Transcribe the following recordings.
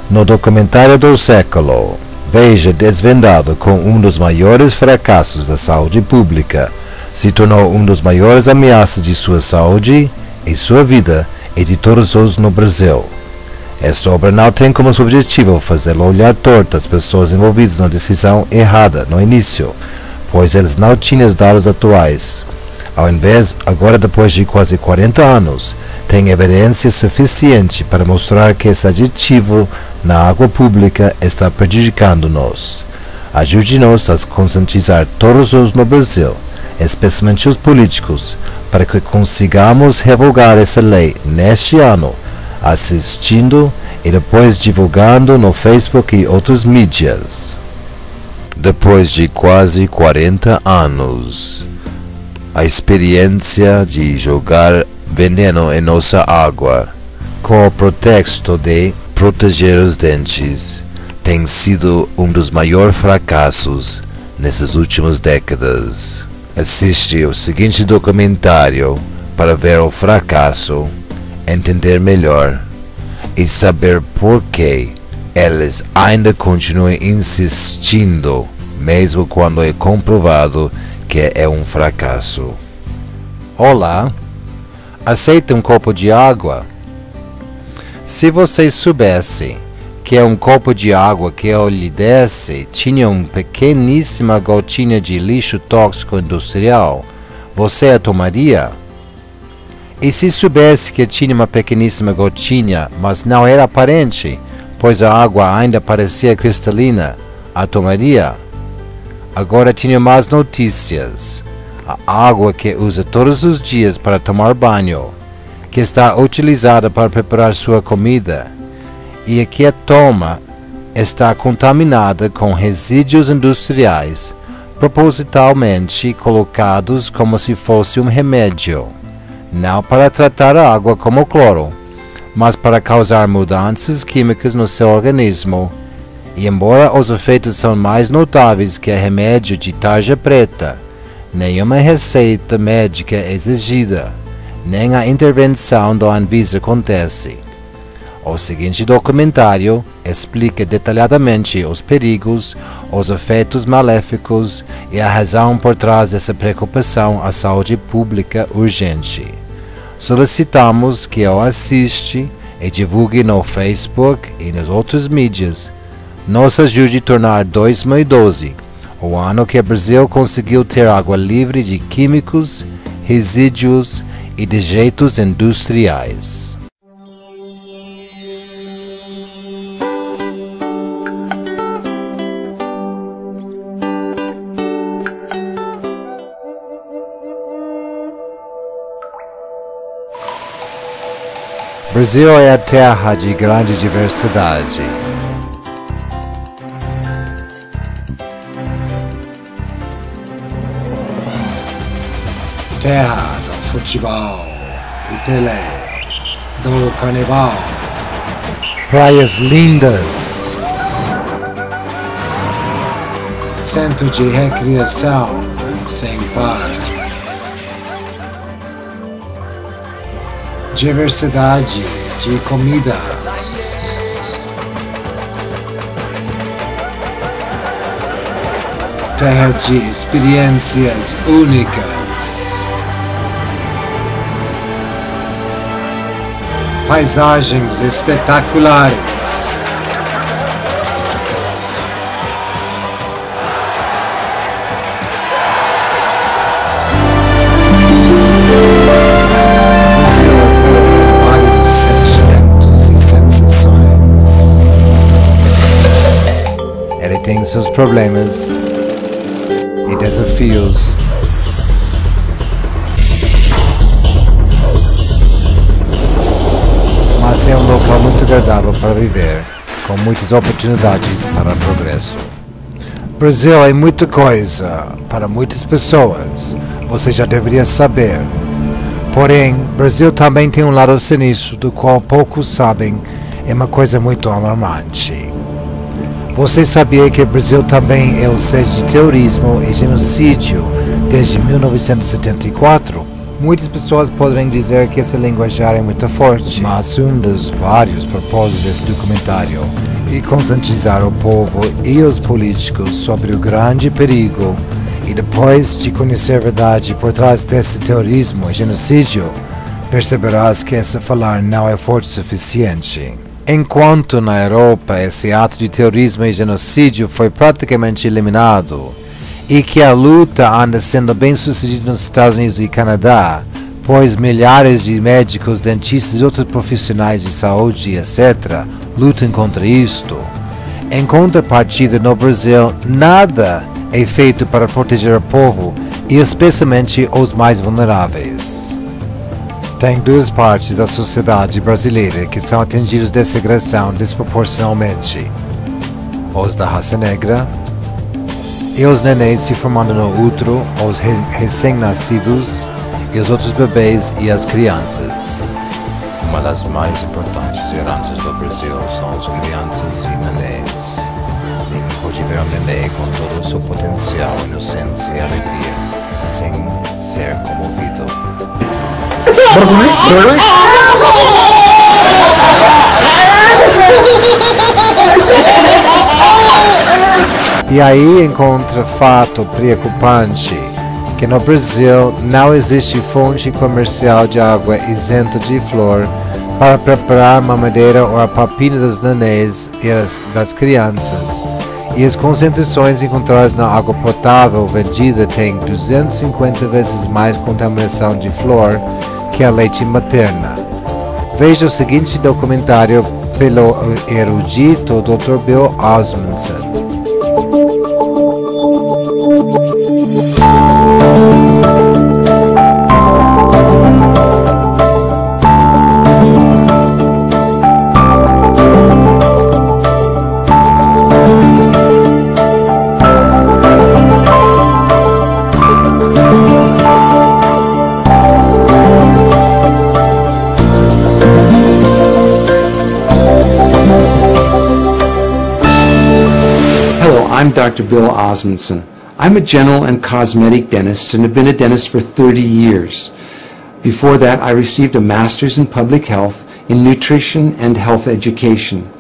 No documentário do século, veja desvendado com um dos maiores fracassos da saúde pública. Se tornou um dos maiores ameaças de sua saúde e sua vida e de todos os no Brasil. Esta obra não tem como objetivo fazer olhar torto as pessoas envolvidas na decisão errada no início, pois eles não tinham os dados atuais. Ao invés, agora depois de quase 40 anos, tem evidência suficiente para mostrar que esse aditivo na água pública está prejudicando-nos. Ajude-nos a conscientizar todos os no Brasil, especialmente os políticos, para que consigamos revogar essa lei neste ano, assistindo e depois divulgando no Facebook e outras mídias. Depois de quase 40 anos, a experiência de jogar veneno em nossa água, com o pretexto de proteger os dentes, tem sido um dos maiores fracassos nessas últimas décadas. Assiste o seguinte documentário para ver o fracasso, entender melhor e saber por que eles ainda continuam insistindo, mesmo quando é comprovado que é um fracasso. Olá, aceita um copo de água? Se você soubesse que um copo de água que eu lhe desse tinha uma pequeníssima gotinha de lixo tóxico industrial, você a tomaria? E se soubesse que tinha uma pequeníssima gotinha, mas não era aparente, pois a água ainda parecia cristalina, a tomaria? Agora tinha mais notícias. A água que usa todos os dias para tomar banho, que está utilizada para preparar sua comida, e a que a toma está contaminada com resíduos industriais, propositalmente colocados como se fosse um remédio, não para tratar a água como cloro, mas para causar mudanças químicas no seu organismo. E embora os efeitos são mais notáveis que remédio de tarja preta, nenhuma receita médica é exigida, nem a intervenção da Anvisa acontece. O seguinte documentário explica detalhadamente os perigos, os efeitos maléficos e a razão por trás dessa preocupação à saúde pública urgente. Solicitamos que o assista e divulgue no Facebook e nas outras mídias. Nos ajude a tornar 2012 o ano que o Brasil conseguiu ter água livre de químicos, resíduos e dejeitos industriais. Brasil é a terra de grande diversidade. Terra do futebol e Pelé, do carnaval, Praias lindas, centro de recreação sem par, diversidade de comida, terra de experiências únicas, paisagens espetaculares, vários sentimentos e sensações. ele tem seus problemas e desafios. Mas é um local muito agradável para viver, com muitas oportunidades para progresso. Brasil é muita coisa para muitas pessoas, você já deveria saber. Porém, Brasil também tem um lado sinistro, do qual poucos sabem, é uma coisa muito alarmante. Você sabia que o Brasil também é o sede de terrorismo e genocídio desde 1974? Muitas pessoas podem dizer que essa linguajar é muito forte, mas um dos vários propósitos desse documentário e conscientizar o povo e os políticos sobre o grande perigo, e depois de conhecer a verdade por trás desse terrorismo e genocídio, perceberás que esse falar não é forte o suficiente. Enquanto na Europa esse ato de terrorismo e genocídio foi praticamente eliminado, e que a luta anda sendo bem sucedida nos Estados Unidos e Canadá, pois milhares de médicos, dentistas e outros profissionais de saúde, etc., lutam contra isto. Em contrapartida, no Brasil, nada é feito para proteger o povo, e especialmente os mais vulneráveis. Tem duas partes da sociedade brasileira que são atingidos dessa agressão desproporcionalmente: os da raça negra e os nenéns se formando no útero, os recém-nascidos e os outros bebês e as crianças. Uma das mais importantes heranças do Brasil são as crianças e nenéns. Ninguém pode ver um neném com todo o seu potencial, inocência e alegria, sem ser comovido. E aí encontra fato preocupante que no Brasil não existe fonte comercial de água isenta de flúor para preparar a mamadeira ou a papina dos nenéns e das crianças. E as concentrações encontradas na água potável vendida têm 250 vezes mais contaminação de flúor que a leite materna. Veja o seguinte documentário pelo erudito Dr. Bill Osmundson. I'm Dr. Bill Osmundson. I'm a general and cosmetic dentist and have been a dentist for 30 years. Before that, I received a master's in public health in nutrition and health education.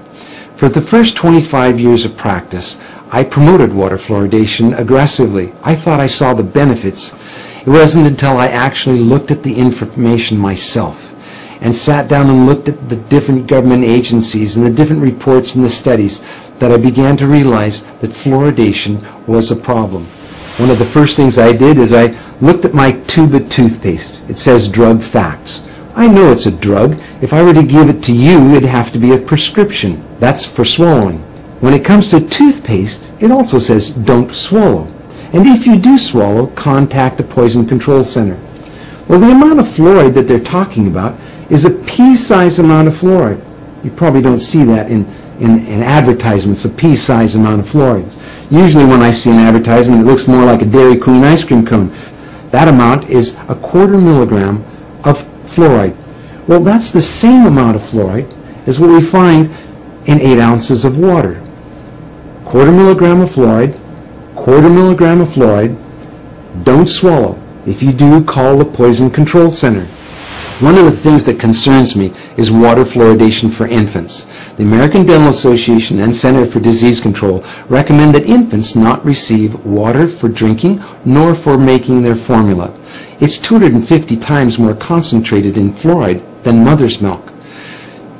For the first 25 years of practice, I promoted water fluoridation aggressively. I thought I saw the benefits. It wasn't until I actually looked at the information myself and sat down and looked at the different government agencies and the different reports and the studies that I began to realize that fluoridation was a problem. One of the first things I did is I looked at my tube of toothpaste. It says drug facts. I know it's a drug. If I were to give it to you, it'd have to be a prescription. That's for swallowing. When it comes to toothpaste, it also says don't swallow. And if you do swallow, contact a poison control center. Well, the amount of fluoride that they're talking about is a pea-sized amount of fluoride. You probably don't see that in advertisements, a pea-sized amount of fluorides. Usually when I see an advertisement, it looks more like a Dairy Queen ice cream cone. That amount is 1/4 milligram of fluoride. Well, that's the same amount of fluoride as what we find in 8 ounces of water. 1/4 milligram of fluoride, 1/4 milligram of fluoride. Don't swallow. If you do, call the Poison Control Center. One of the things that concerns me is water fluoridation for infants. The American Dental Association and Center for Disease Control recommend that infants not receive water for drinking nor for making their formula. It's 250 times more concentrated in fluoride than mother's milk.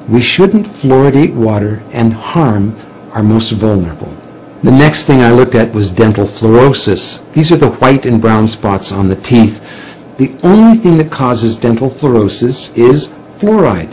We shouldn't fluoridate water and harm our most vulnerable. The next thing I looked at was dental fluorosis. These are the white and brown spots on the teeth. The only thing that causes dental fluorosis is fluoride.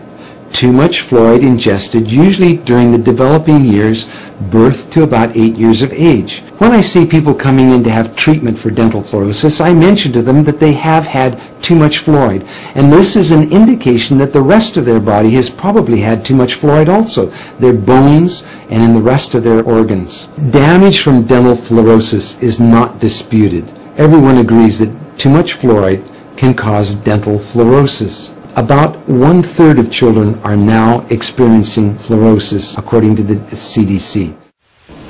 Too much fluoride ingested, usually during the developing years, birth to about 8 years of age. When I see people coming in to have treatment for dental fluorosis, I mention to them that they have had too much fluoride. And this is an indication that the rest of their body has probably had too much fluoride also, their bones and in the rest of their organs. Damage from dental fluorosis is not disputed. Everyone agrees that too much fluoride can cause dental fluorosis. About 1/3 of children are now experiencing fluorosis, according to the CDC.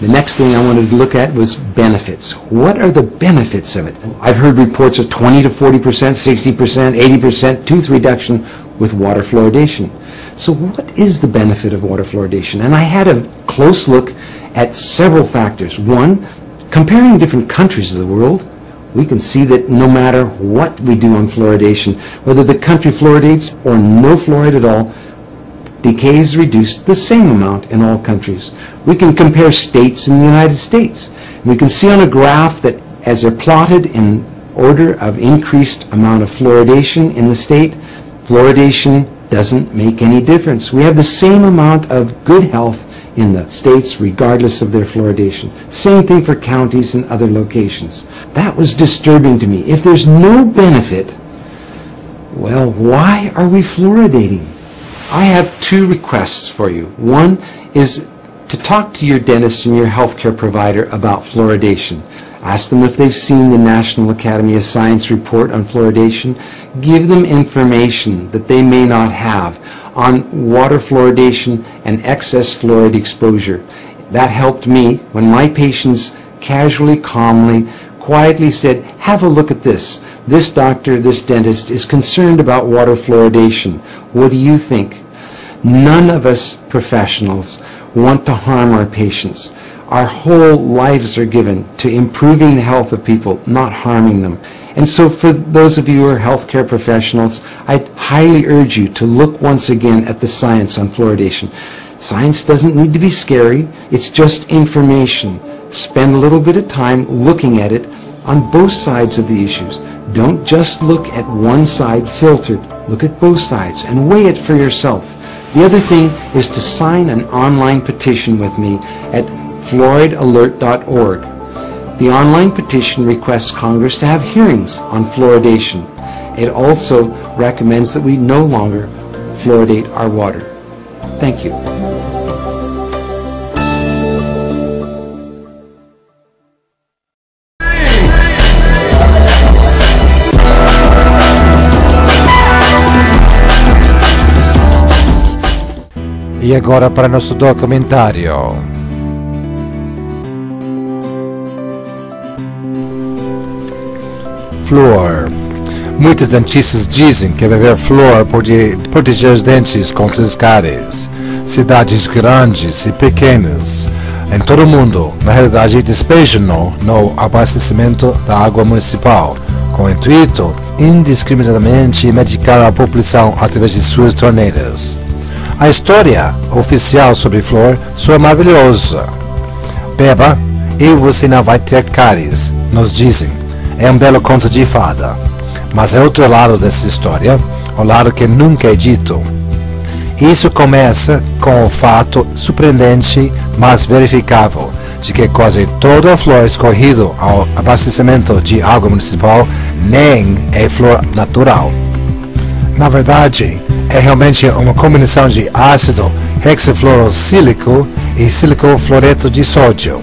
The next thing I wanted to look at was benefits. What are the benefits of it? I've heard reports of 20 to 40%, 60%, 80% tooth reduction with water fluoridation. So what is the benefit of water fluoridation? And I had a close look at several factors. One, comparing different countries of the world, we can see that no matter what we do on fluoridation, whether the country fluoridates or no fluoride at all, decay is reduced the same amount in all countries. We can compare states in the United States. And we can see on a graph that as they're plotted in order of increased amount of fluoridation in the state, fluoridation doesn't make any difference. We have the same amount of good health in the states regardless of their fluoridation. Same thing for counties and other locations. That was disturbing to me. If there's no benefit, well, why are we fluoridating? I have two requests for you. One is to talk to your dentist and your healthcare provider about fluoridation. Ask them if they've seen the National Academy of Science report on fluoridation. Give them information that they may not have on water fluoridation and excess fluoride exposure. That helped me when my patients casually, calmly, quietly said, have a look at this. This doctor, this dentist is concerned about water fluoridation. What do you think? None of us professionals want to harm our patients. Our whole lives are given to improving the health of people, not harming them. And so for those of you who are healthcare professionals, I highly urge you to look once again at the science on fluoridation. Science doesn't need to be scary. It's just information. Spend a little bit of time looking at it on both sides of the issues. Don't just look at one side filtered. Look at both sides and weigh it for yourself. The other thing is to sign an online petition with me at fluoridealert.org. The online petition requests Congress to have hearings on fluoridation. It also recommends that we no longer fluoridate our water. Thank you. E agora para nosso documentário. Flúor. Muitos dentistas dizem que beber flúor pode proteger os dentes contra as cáries. Cidades grandes e pequenas em todo o mundo, na realidade, despejam-no no abastecimento da água municipal, com o intuito indiscriminadamente medicar a população através de suas torneiras. A história oficial sobre flúor soa maravilhosa. Beba e você não vai ter cáries, nos dizem. É um belo conto de fada. Mas é outro lado dessa história, o lado que nunca é dito. Isso começa com o fato surpreendente, mas verificável, de que quase todo o flúor escorrido ao abastecimento de água municipal nem é flúor natural. Na verdade, é realmente uma combinação de ácido hexafluorosílico e silicofluoreto de sódio.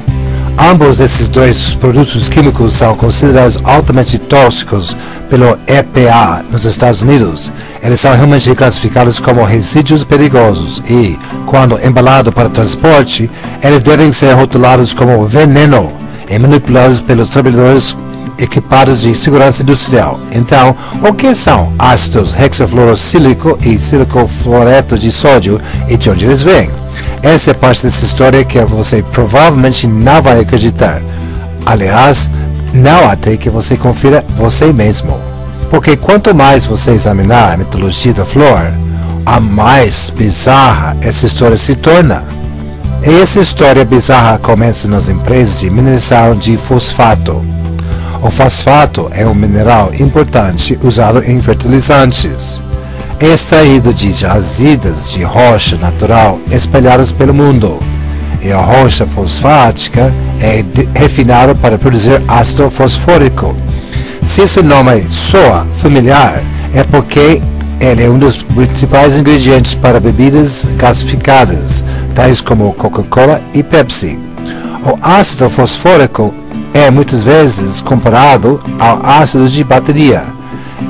Ambos esses dois produtos químicos são considerados altamente tóxicos pelo EPA nos Estados Unidos. Eles são realmente classificados como resíduos perigosos e, quando embalados para transporte, eles devem ser rotulados como veneno e manipulados pelos trabalhadores equipados de segurança industrial. Então, o que são ácidos hexafluorosílico e silicofluoreto de sódio e de onde eles vêm? Essa é parte dessa história que você provavelmente não vai acreditar. Aliás, não até que você confira você mesmo. Porque quanto mais você examinar a mitologia do flúor, a mais bizarra essa história se torna. E essa história bizarra começa nas empresas de mineração de fosfato. O fosfato é um mineral importante usado em fertilizantes. É extraído de jazidas de rocha natural espalhadas pelo mundo. E a rocha fosfática é refinada para produzir ácido fosfórico. Se esse nome soa familiar, é porque ele é um dos principais ingredientes para bebidas gasificadas, tais como Coca-Cola e Pepsi. O ácido fosfórico é muitas vezes comparado ao ácido de bateria.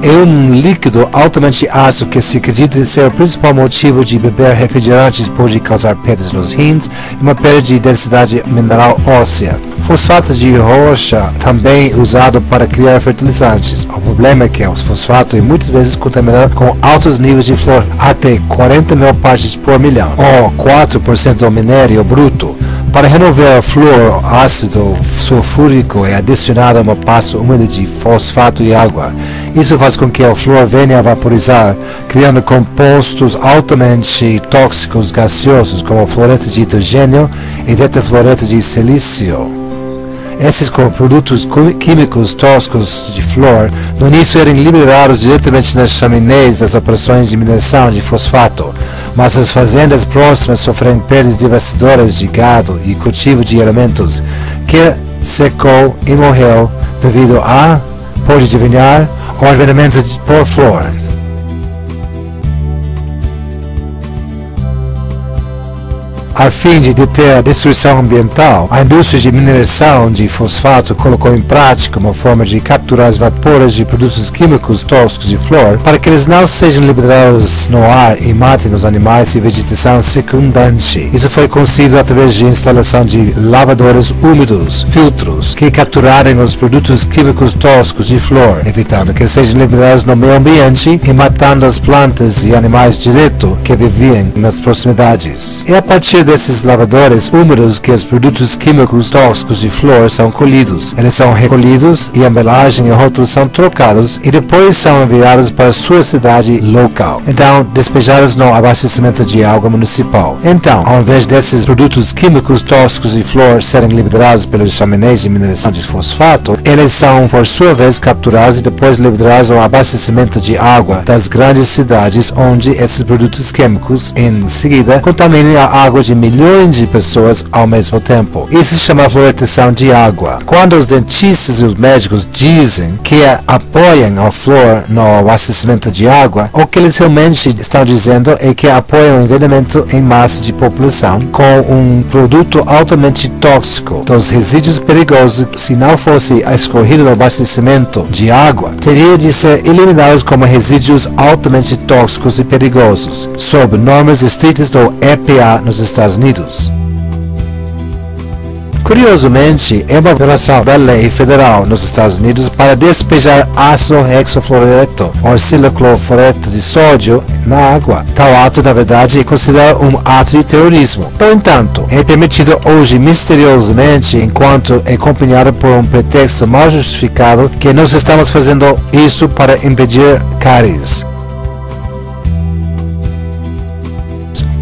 É um líquido altamente ácido que se acredita ser o principal motivo de beber refrigerantes pode causar perdas nos rins e uma perda de densidade mineral óssea. fosfato de rocha também usado para criar fertilizantes. O problema é que o fosfato é muitas vezes contaminado com altos níveis de flúor, até 40 mil partes por milhão, ou 4% do minério bruto. Para remover o flúor, ácido sulfúrico é adicionado uma pasta úmida de fosfato e água. Isso faz com que o flúor venha a vaporizar, criando compostos altamente tóxicos gaseosos, como fluoreto de hidrogênio e tetafluoreto de silício. Esses produtos químicos tóxicos de flúor, no início eram liberados diretamente nas chaminés das operações de mineração de fosfato, mas as fazendas próximas sofreram perdas devastadoras de gado e cultivo de alimentos, que secou e morreu devido a, pode adivinhar, o envenenamento por flúor. A fim de deter a destruição ambiental, a indústria de mineração de fosfato colocou em prática uma forma de capturar os vapores de produtos químicos tóxicos de flúor para que eles não sejam liberados no ar e matem os animais e vegetação circundante. Isso foi conseguido através de instalação de lavadores úmidos, filtros, que capturarem os produtos químicos tóxicos de flúor, evitando que sejam liberados no meio ambiente e matando as plantas e animais direto que viviam nas proximidades. E a partir desses lavadores úmidos que os produtos químicos tóxicos de flúor são colhidos. Eles são recolhidos e a embalagem e rótulos são trocados e depois são enviados para sua cidade local. Então, despejados no abastecimento de água municipal. Então, ao invés desses produtos químicos tóxicos de flúor serem liberados pelos chaminés de mineração de fosfato, eles são, por sua vez, capturados e depois liberados ao abastecimento de água das grandes cidades onde esses produtos químicos, em seguida, contaminam a água de milhões de pessoas ao mesmo tempo. Isso se chama fluoretação de água. Quando os dentistas e os médicos dizem que apoiam o flúor no abastecimento de água, o que eles realmente estão dizendo é que apoiam o envenenamento em massa de população com um produto altamente tóxico. Dos resíduos perigosos, se não fosse escorrido no abastecimento de água, teria de ser eliminados como resíduos altamente tóxicos e perigosos, sob normas estritas do EPA nos Estados Unidos. Curiosamente, é uma violação da lei federal nos Estados Unidos para despejar ácido hexafluoreto ou siliclofluoreto de sódio na água. Tal ato, na verdade, é considerado um ato de terrorismo. No entanto, é permitido hoje misteriosamente enquanto é acompanhado por um pretexto mal justificado que nós estamos fazendo isso para impedir cáries.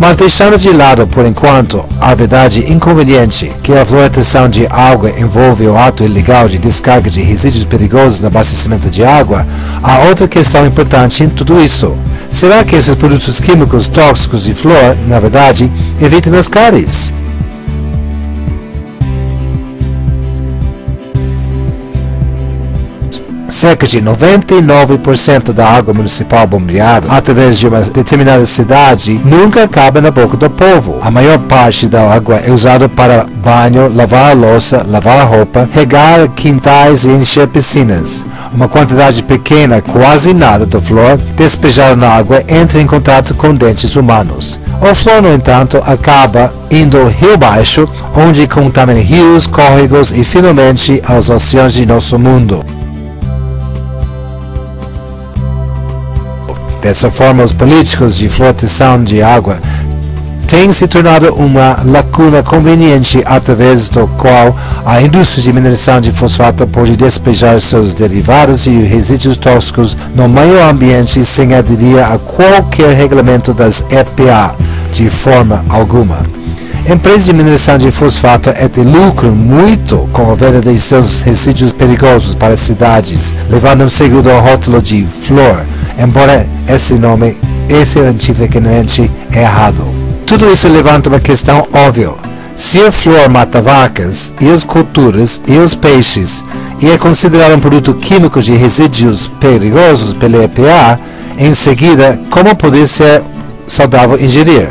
Mas deixando de lado por enquanto a verdade inconveniente que a fluoretação de água envolve o ato ilegal de descarga de resíduos perigosos no abastecimento de água, há outra questão importante em tudo isso. Será que esses produtos químicos tóxicos de flúor, na verdade, evitam as cáries? Cerca de 99% da água municipal bombeada através de uma determinada cidade nunca acaba na boca do povo. A maior parte da água é usada para banho, lavar a louça, lavar a roupa, regar quintais e encher piscinas. Uma quantidade pequena, quase nada do flúor despejado na água entra em contato com dentes humanos. O flúor, no entanto, acaba indo rio abaixo, onde contamina rios, córregos e finalmente aos oceanos de nosso mundo. Dessa forma, os políticos de fluoretação de água têm se tornado uma lacuna conveniente através do qual a indústria de mineração de fosfato pode despejar seus derivados e resíduos tóxicos no meio ambiente sem aderir a qualquer regulamento das EPA de forma alguma. Empresas de mineração de fosfato lucram muito com a venda de seus resíduos perigosos para cidades, levando um segundo ao rótulo de flúor, embora esse nome é cientificamente errado. Tudo isso levanta uma questão óbvia. Se o flúor mata vacas, e as culturas, e os peixes, e é considerado um produto químico de resíduos perigosos pela EPA, em seguida, como pode ser saudável ingerir?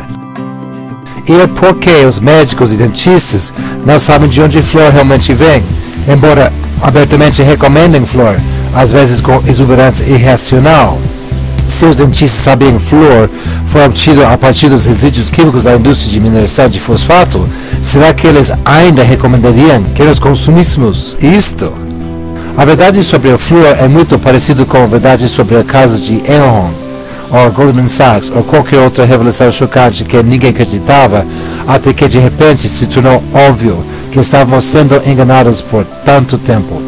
E é porque os médicos e dentistas não sabem de onde o flúor realmente vem, embora abertamente recomendem flúor, às vezes com exuberância irracional. Se os dentistas sabiam que flúor foi obtido a partir dos resíduos químicos da indústria de mineração de fosfato, será que eles ainda recomendariam que nós consumíssemos isto? A verdade sobre o flúor é muito parecida com a verdade sobre o caso de Enron, ou Goldman Sachs, ou qualquer outra revelação chocante que ninguém acreditava, até que de repente se tornou óbvio que estávamos sendo enganados por tanto tempo.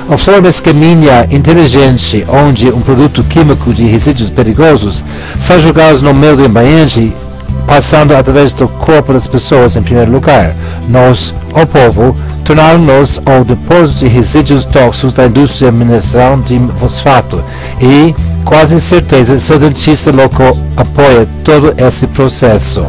O flúor é uma esqueminha inteligente onde um produto químico de resíduos perigosos são jogados no meio ambiente, passando através do corpo das pessoas em primeiro lugar. Nós, o povo, tornaram-nos o depósito de resíduos tóxicos da indústria de mineração de fosfato e, quase certeza, seu dentista louco apoia todo esse processo.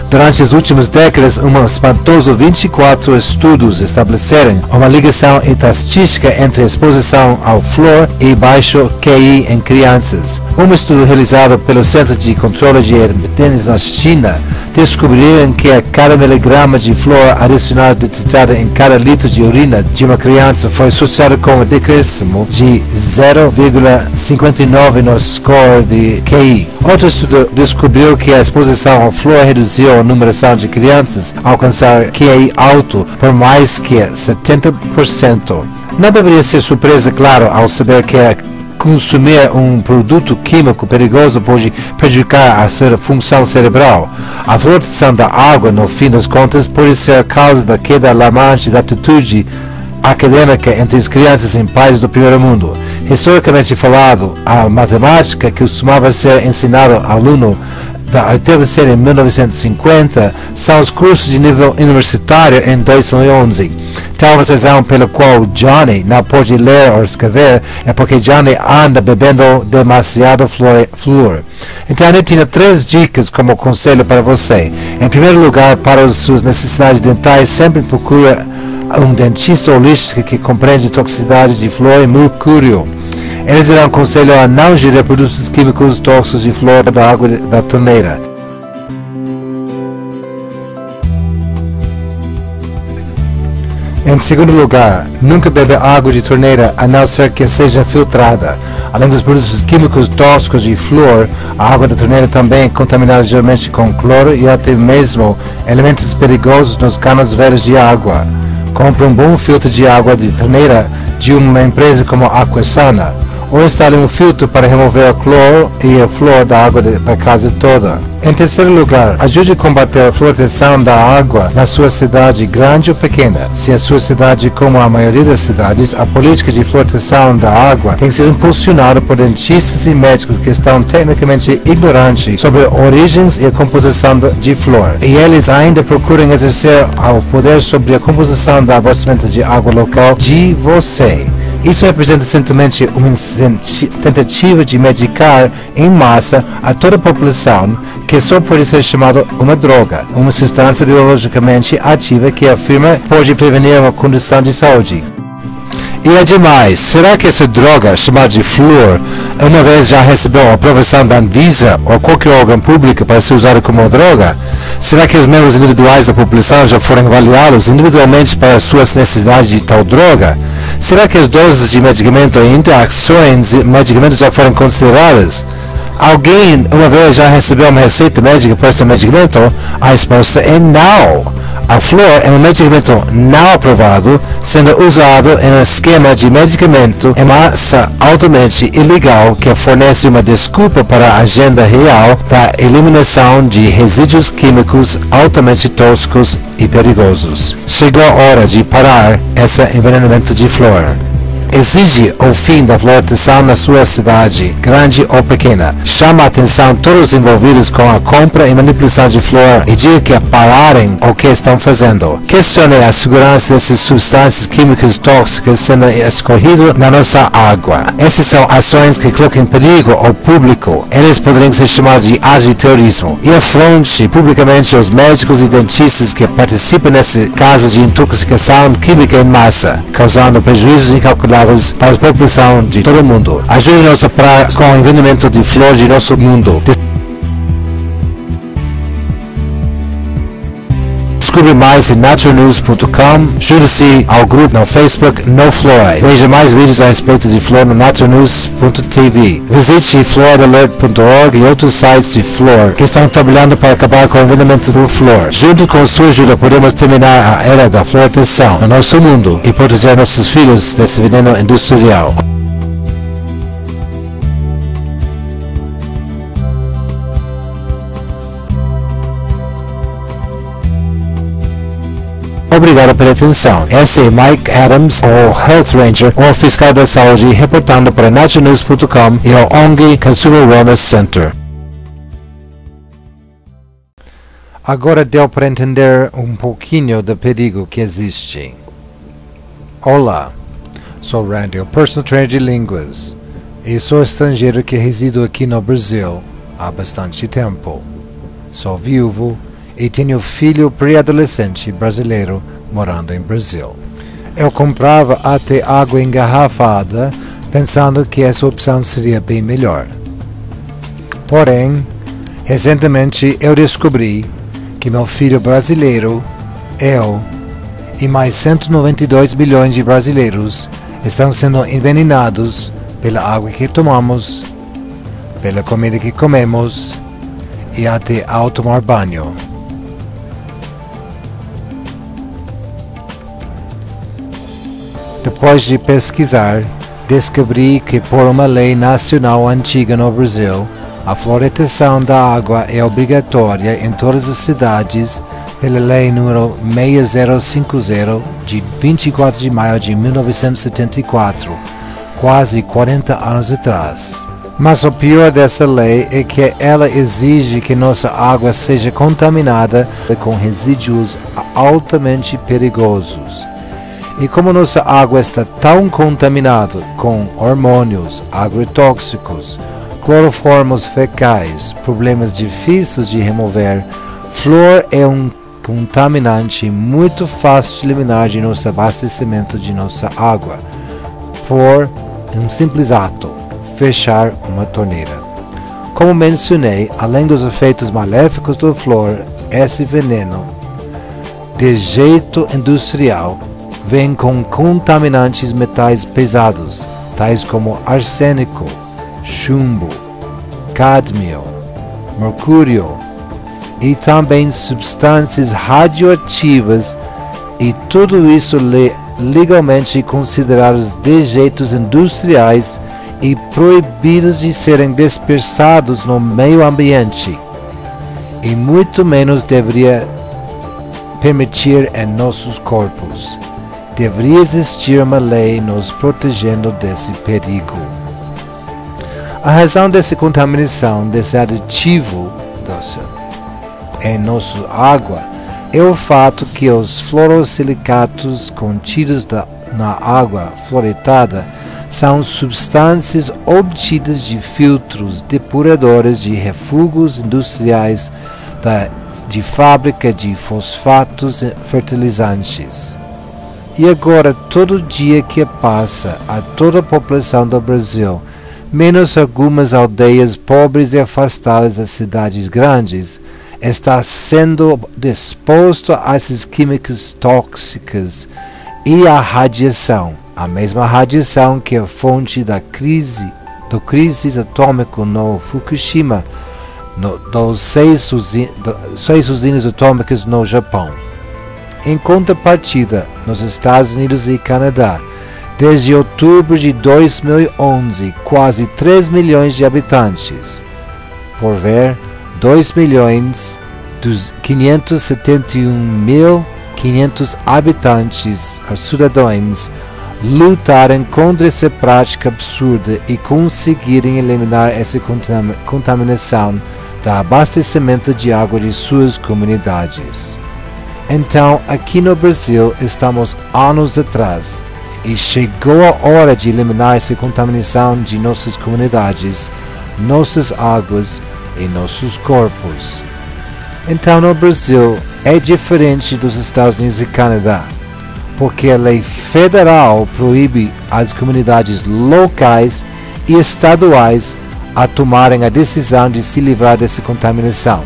Durante as últimas décadas, espantoso 24 estudos estabeleceram uma ligação estatística entre a exposição ao flúor e baixo QI em crianças. Um estudo realizado pelo Centro de Controle de Epidemias na China descobriram que a cada miligrama de flúor adicional detectado em cada litro de urina de uma criança foi associado com um decréscimo de 0,59 no score de QI. Outro estudo descobriu que a exposição ao flúor reduziu a numeração de crianças a alcançar QI alto por mais que 70%. Não deveria ser surpresa, claro, ao saber que consumir um produto químico perigoso pode prejudicar a sua função cerebral. A fluorescência da água, no fim das contas, pode ser a causa da queda alarmante da aptitude acadêmica entre as crianças em países do primeiro mundo. Historicamente falado, a matemática que costumava ser ensinada ao aluno deve ser em 1950, são os cursos de nível universitário em 2011. Talvez a razão pela qual Johnny não pode ler ou escrever é porque Johnny anda bebendo demasiado flúor. Então eu tinha 3 dicas como conselho para você. Em primeiro lugar, para as suas necessidades dentais, sempre procure um dentista holístico que compreende a toxicidade de flúor e mercúrio. Eles irão conselho a não ingerir produtos químicos tóxicos de flúor da água da torneira. Em segundo lugar, nunca beba água de torneira a não ser que seja filtrada. Além dos produtos químicos tóxicos de flúor, a água da torneira também é contaminada geralmente com cloro e até mesmo elementos perigosos nos canos velhos de água. Compre um bom filtro de água de torneira de uma empresa como Aquasana, ou instale um filtro para remover o cloro e o flúor da água da casa toda. Em terceiro lugar, ajude a combater a fluorescência da água na sua cidade, grande ou pequena. Se a sua cidade, como a maioria das cidades, a política de fluorescência da água tem sido impulsionada por dentistas e médicos que estão tecnicamente ignorantes sobre origens e a composição de flúor. E eles ainda procuram exercer o poder sobre a composição do abastecimento de água local de você. Isso representa simplesmente uma tentativa de medicar em massa a toda a população, que só pode ser chamada uma droga, uma substância biologicamente ativa que afirma pode prevenir uma condição de saúde. E ademais, será que essa droga, chamada de flúor, uma vez já recebeu a aprovação da Anvisa ou qualquer órgão público para ser usada como droga? Será que os membros individuais da população já foram avaliados individualmente para as suas necessidades de tal droga? Será que as doses de medicamento e interações de medicamentos já foram consideradas? Alguém uma vez já recebeu uma receita médica para esse medicamento? A resposta é não. A flúor é um medicamento não aprovado, sendo usado em um esquema de medicamento em massa altamente ilegal que fornece uma desculpa para a agenda real da eliminação de resíduos químicos altamente tóxicos e perigosos. Chegou a hora de parar esse envenenamento de flúor. Exige o fim da fluorescência na sua cidade, grande ou pequena. Chama a atenção todos os envolvidos com a compra e manipulação de flúor e diga que pararem o que estão fazendo. Questione a segurança dessas substâncias químicas tóxicas sendo escorrido na nossa água. Essas são ações que colocam em perigo o público. Eles poderiam ser chamados de agiterrorismo. E afronte publicamente os médicos e dentistas que participam nesse caso de intoxicação química em massa, causando prejuízos incalculáveis para a população de todo o mundo. Ajude-nos a parar com o envenenamento de flúor de nosso mundo. Descubra mais em naturalnews.com. Junte-se ao grupo no Facebook No Fluoride. Veja mais vídeos a respeito de flúor no naturalnews.tv. Visite fluoridalert.org e outros sites de flúor que estão trabalhando para acabar com o envenenamento por flúor. Junto com sua ajuda, podemos terminar a era da fluoridação no nosso mundo e proteger nossos filhos desse veneno industrial. Obrigado pela atenção. Esse é Mike Adams, o Health Ranger, ou fiscal da saúde, reportando para naturalnews.com e o ONG Consumer Wellness Center. Agora deu para entender um pouquinho do perigo que existe. Olá, sou Randy, o personal trainer de línguas, e sou estrangeiro que resido aqui no Brasil há bastante tempo. Sou viúvo e tenho filho pré-adolescente brasileiro morando em Brasil. Eu comprava até água engarrafada, pensando que essa opção seria bem melhor. Porém, recentemente eu descobri que meu filho brasileiro, eu e mais 192 milhões de brasileiros estão sendo envenenados pela água que tomamos, pela comida que comemos e até ao tomar banho. Depois de pesquisar, descobri que por uma lei nacional antiga no Brasil, a fluoridação da água é obrigatória em todas as cidades pela lei número 6050 de 24 de maio de 1974, quase 40 anos atrás. Mas o pior dessa lei é que ela exige que nossa água seja contaminada com resíduos altamente perigosos. E como nossa água está tão contaminada com hormônios, agrotóxicos, cloroformos fecais, problemas difíceis de remover, flúor é um contaminante muito fácil de eliminar de nosso abastecimento de nossa água, por um simples ato, fechar uma torneira. Como mencionei, além dos efeitos maléficos do flúor, esse veneno, de jeito industrial, vem com contaminantes metais pesados, tais como arsênico, chumbo, cádmio, mercúrio e também substâncias radioativas, e tudo isso legalmente considerados dejeitos industriais e proibidos de serem dispersados no meio ambiente, e muito menos deveria permitir em nossos corpos. Deveria existir uma lei nos protegendo desse perigo. A razão dessa contaminação, desse aditivo em nossa água, é o fato que os fluorosilicatos contidos na água fluoridada são substâncias obtidas de filtros depuradores de refúgios industriais de fábrica de fosfatos fertilizantes. E agora, todo dia que passa, a toda a população do Brasil, menos algumas aldeias pobres e afastadas das cidades grandes, está sendo exposto a esses químicos tóxicos e à radiação, a mesma radiação que é a fonte da crise atômica no Fukushima, dos 6 usinas atômicas no Japão. Em contrapartida, nos Estados Unidos e Canadá, desde outubro de 2011, quase 3 milhões de habitantes, por ver 2.571.500 habitantes, cidadãos, lutaram contra essa prática absurda e conseguirem eliminar essa contaminação do abastecimento de água de suas comunidades. Então, aqui no Brasil, estamos anos atrás e chegou a hora de eliminar essa contaminação de nossas comunidades, nossas águas e nossos corpos. Então, no Brasil, é diferente dos Estados Unidos e Canadá, porque a lei federal proíbe as comunidades locais e estaduais a tomarem a decisão de se livrar dessa contaminação.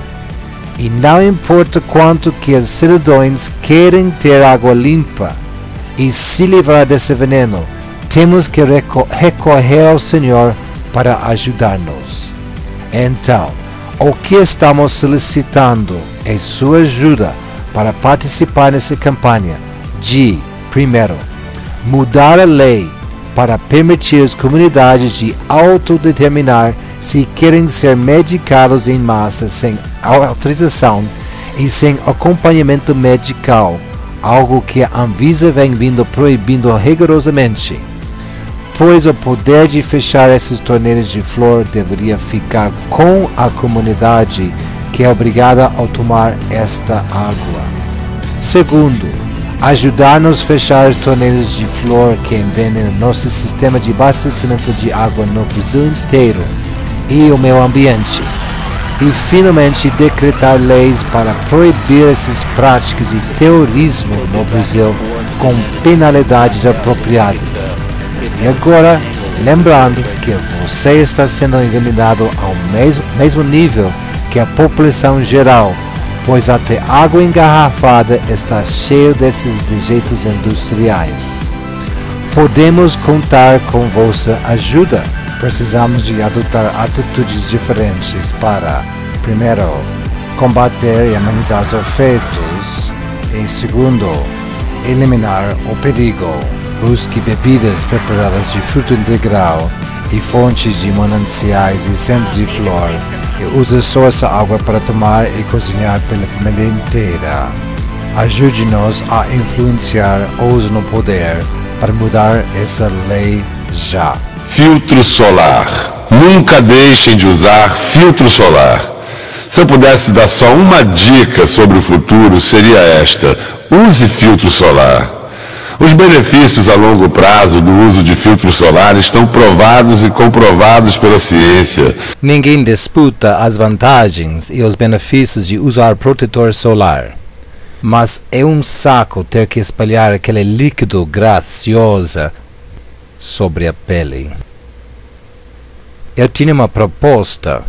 E não importa quanto que os cidadãos querem ter água limpa e se livrar desse veneno, temos que recorrer ao Senhor para ajudar-nos. Então, o que estamos solicitando é sua ajuda para participar nessa campanha de, primeiro, mudar a lei para permitir às comunidades de autodeterminar se querem ser medicados em massa sem autorização e sem acompanhamento medical, algo que a Anvisa vem vindo proibindo rigorosamente, pois o poder de fechar essas torneiras de flor deveria ficar com a comunidade que é obrigada a tomar esta água. Segundo, ajudar-nos a fechar as torneiras de flor que envenenam nosso sistema de abastecimento de água no Brasil inteiro e o meio ambiente. E finalmente decretar leis para proibir essas práticas de terrorismo no Brasil com penalidades apropriadas. E agora, lembrando que você está sendo envenenado ao mesmo nível que a população geral, pois até água engarrafada está cheia desses dejeitos industriais. Podemos contar com vossa ajuda. Precisamos de adotar atitudes diferentes para, primeiro, combater e amenizar os efeitos e, segundo, eliminar o perigo. Busque bebidas preparadas de fruto integral e fontes de mananciais e centros de flor e use só essa água para tomar e cozinhar pela família inteira. Ajude-nos a influenciar os no poder para mudar essa lei já. Filtro solar. Nunca deixem de usar filtro solar. Se eu pudesse dar só uma dica sobre o futuro, seria esta: use filtro solar. Os benefícios a longo prazo do uso de filtro solar estão provados e comprovados pela ciência. Ninguém disputa as vantagens e os benefícios de usar protetor solar. Mas é um saco ter que espalhar aquele líquido gracioso sobre a pele. Eu tinha uma proposta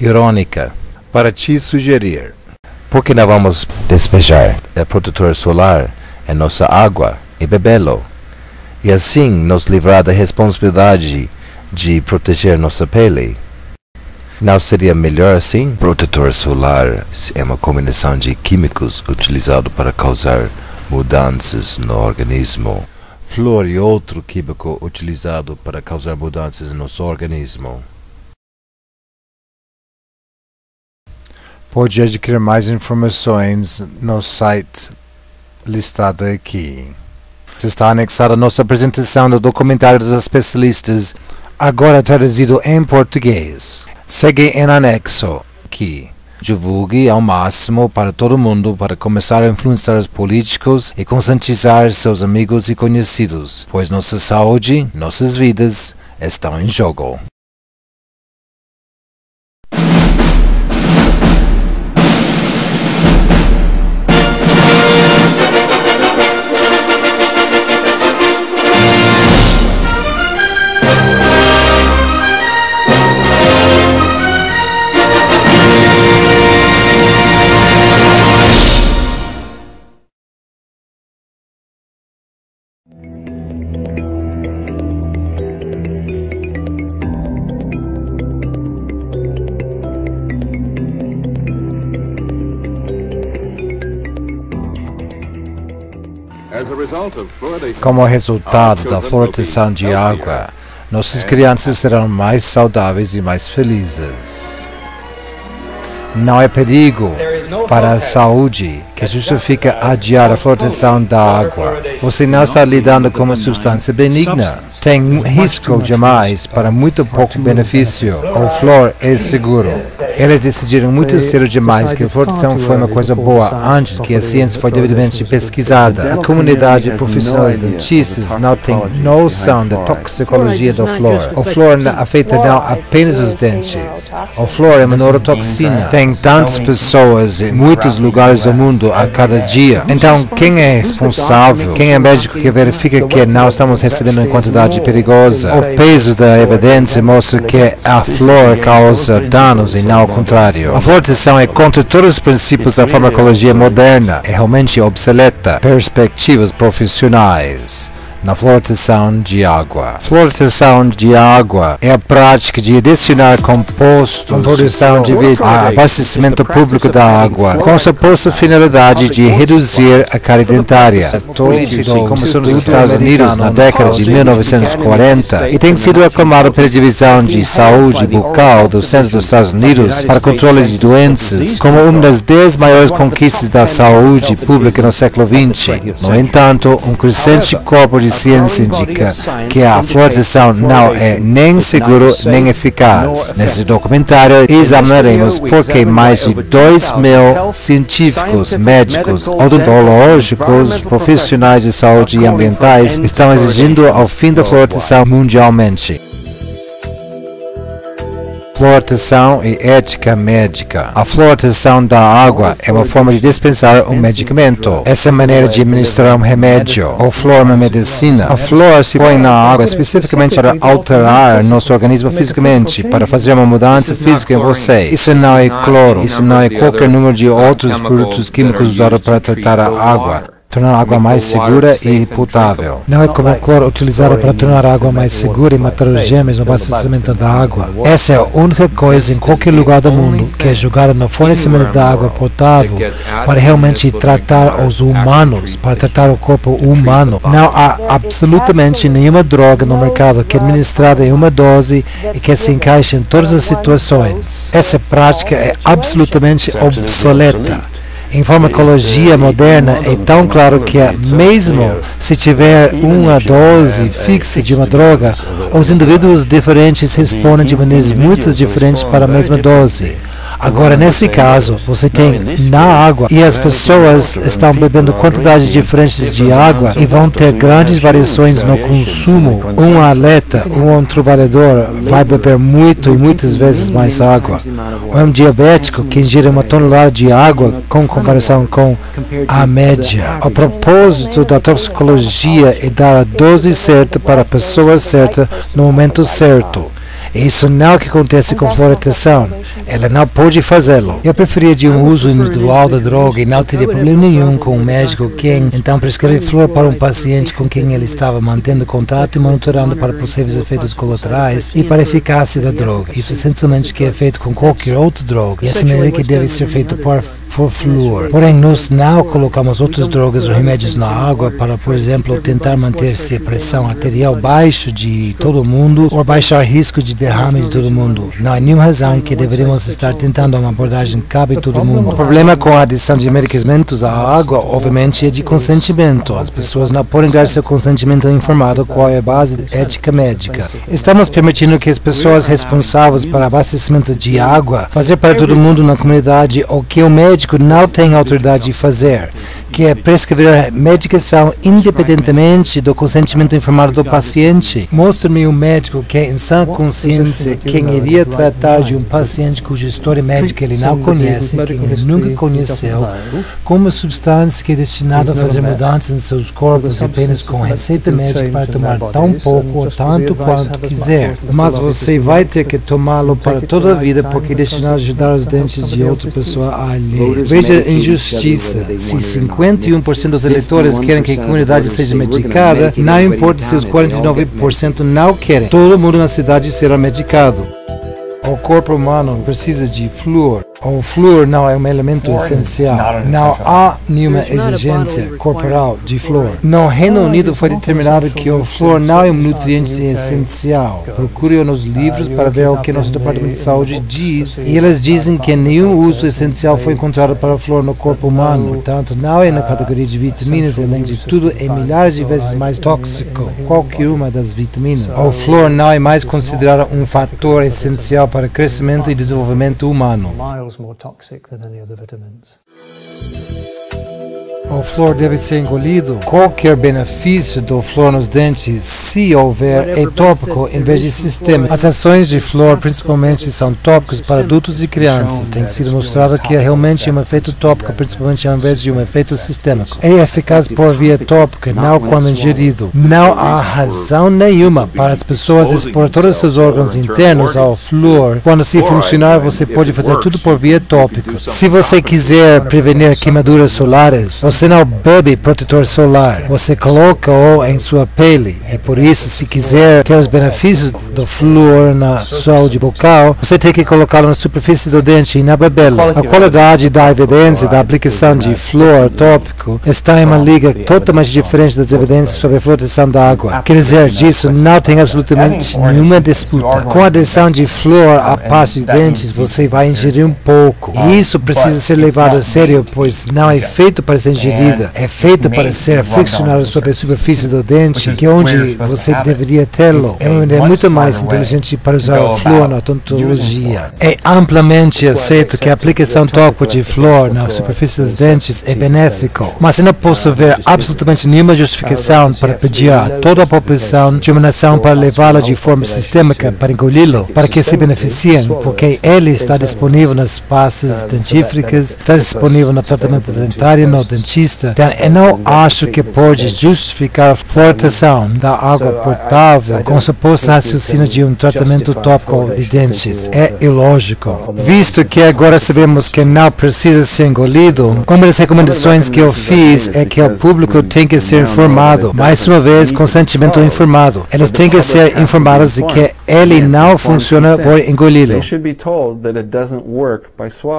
irônica para te sugerir. Por que não vamos despejar o protetor solar em nossa água e bebê-lo? E assim nos livrar da responsabilidade de proteger nossa pele. Não seria melhor assim? Protetor solar é uma combinação de químicos utilizado para causar mudanças no organismo. Flor e outro químico utilizado para causar mudanças no nosso organismo. Pode adquirir mais informações no site listado aqui. Está anexada a nossa apresentação do documentário dos especialistas, agora traduzido em português. Segue em anexo aqui. Divulgue ao máximo para todo mundo para começar a influenciar os políticos e conscientizar seus amigos e conhecidos, pois nossa saúde, nossas vidas estão em jogo. Como resultado da fluoridação de água, nossas crianças serão mais saudáveis e mais felizes. Não é perigo para a saúde que justifica adiar a fluoridação da água. Você não está lidando com uma substância benigna. Tem risco demais para muito pouco benefício. O flúor é seguro. Eles decidiram muito cedo demais que a fluoridação foi uma coisa boa antes que a ciência foi devidamente pesquisada. A comunidade profissional de dentistas não tem noção da toxicologia do flúor. O flúor afeta não apenas os dentes. O flúor é uma neurotoxina. Tem tantas pessoas em muitos lugares do mundo mundo a cada dia. Então, quem é responsável? Quem é médico que verifica que não estamos recebendo em quantidade perigosa? O peso da evidência mostra que a flor causa danos e não o contrário. A fluoridação é contra todos os princípios da farmacologia moderna. É realmente obsoleta. Perspectivas profissionais na fluoridação de água. Fluoridação de água é a prática de adicionar compostos com produção de vidro ao abastecimento público da água, com a suposta finalidade de reduzir a carga dentária. A política que começou nos Estados Unidos na década de 1940 e tem sido aclamada pela Divisão de Saúde Bucal do Centro dos Estados Unidos para controle de doenças como uma das 10 maiores conquistas da saúde pública no século XX. No entanto, um crescente corpo de ciência indica que a fluoridação não é nem seguro nem eficaz. Nesse documentário, examinaremos por que mais de 2.000 científicos, médicos, odontológicos, profissionais de saúde e ambientais estão exigindo o fim da fluoridação mundialmente. Fluoridação e ética médica. A fluoridação da água é uma forma de dispensar um medicamento. Essa maneira de administrar um remédio. O flúor é uma medicina. A flúor se põe na água especificamente para alterar nosso organismo fisicamente, para fazer uma mudança física em você. Isso não é cloro, isso não é qualquer número de outros produtos químicos usados para tratar a água, tornar a água mais segura e potável. Não é como o cloro utilizado para tornar a água mais segura e matar os germes no abastecimento da água. Essa é a única coisa em qualquer lugar do mundo que é jogada no fornecimento da água potável para realmente tratar os humanos, para tratar o corpo humano. Não há absolutamente nenhuma droga no mercado que é administrada em uma dose e que se encaixe em todas as situações. Essa prática é absolutamente obsoleta. Em farmacologia moderna é tão claro que mesmo se tiver uma dose fixa de uma droga, os indivíduos diferentes respondem de maneiras muito diferentes para a mesma dose. Agora, nesse caso, você tem na água e as pessoas estão bebendo quantidades diferentes de água e vão ter grandes variações no consumo. Um atleta, um trabalhador vai beber muito e muitas vezes mais água. Um diabético que ingere uma tonelada de água com comparação com a média. O propósito da toxicologia é dar a dose certa para a pessoa certa no momento certo. Isso não é o que acontece com fluoridação. Ela não pode fazê-lo. Eu preferia de um uso individual da droga e não teria problema nenhum com um médico quem então prescreve flúor para um paciente com quem ele estava mantendo contato e monitorando para possíveis efeitos colaterais e para a eficácia da droga. Isso essencialmente que é feito com qualquer outra droga. E essa maneira que deve ser feito por flúor. Porém, nós não colocamos outras drogas ou remédios na água para, por exemplo, tentar manter-se a pressão arterial baixa de todo mundo ou baixar risco de derrame de todo mundo. Não há nenhuma razão que deveríamos estar tentando uma abordagem que cabe a todo mundo. O problema com a adição de medicamentos à água, obviamente, é de consentimento. As pessoas não podem dar seu consentimento informado qual é a base ética médica. Estamos permitindo que as pessoas responsáveis para abastecimento de água fazer para todo mundo na comunidade o que o médico não tem autoridade de fazer, que é prescrever medicação independentemente do consentimento informado do paciente. Mostre-me um médico que, em sã consciência, quem iria tratar de um paciente cuja história médica ele não conhece, quem ele nunca conheceu, com uma substância que é destinada a fazer mudanças em seus corpos apenas com receita médica para tomar tão pouco ou tanto quanto quiser. Mas você vai ter que tomá-lo para toda a vida porque é destinado a ajudar os dentes de outra pessoa alheia. Veja a injustiça. Se 51% dos eleitores querem que a comunidade seja medicada, não importa se os 49% não querem. Todo mundo na cidade será medicado. O corpo humano precisa de flúor. O flúor não é um elemento essencial. Não há nenhuma exigência corporal de flúor. No Reino Unido foi determinado que o flúor não é um nutriente essencial. Procure nos livros para ver o que nosso Departamento de Saúde diz. E eles dizem que nenhum uso essencial foi encontrado para o flúor no corpo humano. Portanto, não é na categoria de vitaminas, além de tudo, é milhares de vezes mais tóxico qualquer uma das vitaminas. O flúor não é mais considerado um fator essencial para crescimento e desenvolvimento humano. More toxic than any other vitamins. o flúor deve ser engolido. Qualquer benefício do flúor nos dentes, se houver, é tópico em vez de sistêmico. As ações de flúor principalmente são tópicos para adultos e crianças. Tem sido mostrado que é realmente um efeito tópico, principalmente ao invés de um efeito sistêmico. É eficaz por via tópica, não quando ingerido. Não há razão nenhuma para as pessoas expor todos os seus órgãos internos ao flúor. Quando se funcionar, você pode fazer tudo por via tópica. Se você quiser prevenir queimaduras solares, você não bebe protetor solar. Você coloca-o em sua pele. E por isso, se quiser ter os benefícios do flúor na saúde bucal, você tem que colocá-lo na superfície do dente e na bebê-lo. A qualidade da evidência da aplicação de flúor tópico está em uma liga totalmente diferente das evidências sobre a fluorescência da água. Quer dizer, disso não tem absolutamente nenhuma disputa. Com a adição de flúor à pasta de dentes, você vai ingerir um pouco. E isso precisa ser levado a sério, pois não é feito para ser ingerida, é feito para ser friccionado sobre a superfície do dente, que é onde você deveria tê-lo. É uma maneira muito mais inteligente para usar o flúor na odontologia. É amplamente aceito que a aplicação tópica de flúor na superfície dos dentes é benéfico, mas eu não posso ver absolutamente nenhuma justificação para pedir a toda a população de uma nação para levá-lo de forma sistêmica para engoli-lo, para que se beneficiem, porque ele está disponível nas pastas dentífricas, está disponível no tratamento dentário, no dentista. Então, eu não acho que pode justificar a fluorescência da água potável com o suposto raciocínio de um tratamento tópico de dentes. É ilógico. Visto que agora sabemos que não precisa ser engolido, uma das recomendações que eu fiz é que o público tem que ser informado, mais uma vez, consentimento informado. Eles têm que ser informados de que ele não funciona por engoli-lo.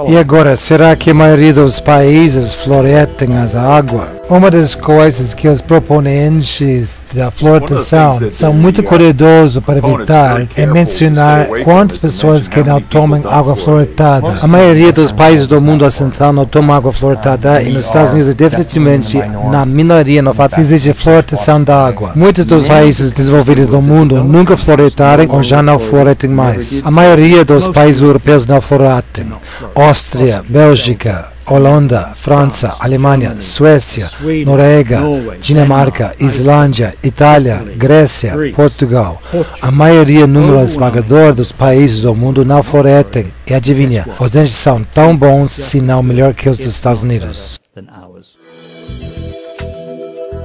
E agora, será que a maioria dos países fluoretam a água? Uma das coisas que os proponentes da fluoretação são muito cuidadosos para evitar é mencionar quantas pessoas que não tomam água fluoretada. A maioria dos países do mundo ocidental não toma água fluoretada e nos Estados Unidos é definitivamente na minoria no fato que existe fluoretação da água. Muitos dos países desenvolvidos do mundo nunca fluoretaram ou já não fluoretam mais. A maioria dos países europeus não fluoretam. Áustria, Bélgica, Holanda, França, Alemanha, Suécia, Noruega, Dinamarca, Islândia, Itália, Grécia, Portugal. A maioria, número esmagador dos países do mundo não fluoretam. E adivinha, os dentes são tão bons, se não melhor que os dos Estados Unidos.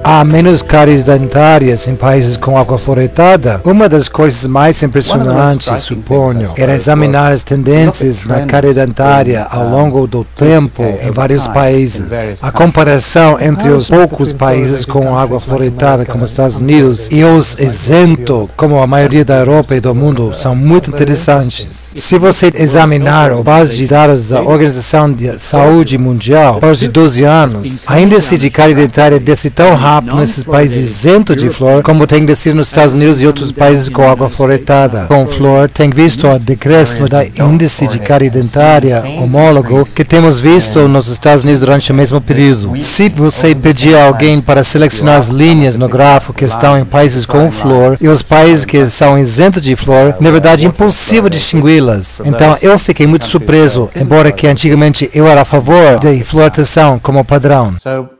Há menos cáries dentárias em países com água fluoretada. Uma das coisas mais impressionantes, suponho, era examinar as tendências na cárie dentária ao longo do tempo em vários países. A comparação entre os poucos países com água fluoretada, como os Estados Unidos, e os isentos, como a maioria da Europa e do mundo, são muito interessantes. Se você examinar a base de dados da Organização de Saúde Mundial, para os de 12 anos, a índice de cárie dentária desce tão rápido nesses países isentos de flúor, como tem descido nos Estados Unidos e outros países com água fluoretada. Com flúor, tem visto o decréscimo da índice de cárie dentária homólogo que temos visto nos Estados Unidos durante o mesmo período. Se você pedir a alguém para selecionar as linhas no gráfico que estão em países com flúor e os países que são isentos de flúor, na verdade é impossível distingui-las. Então eu fiquei muito surpreso, embora que antigamente eu era a favor de fluoretação como padrão.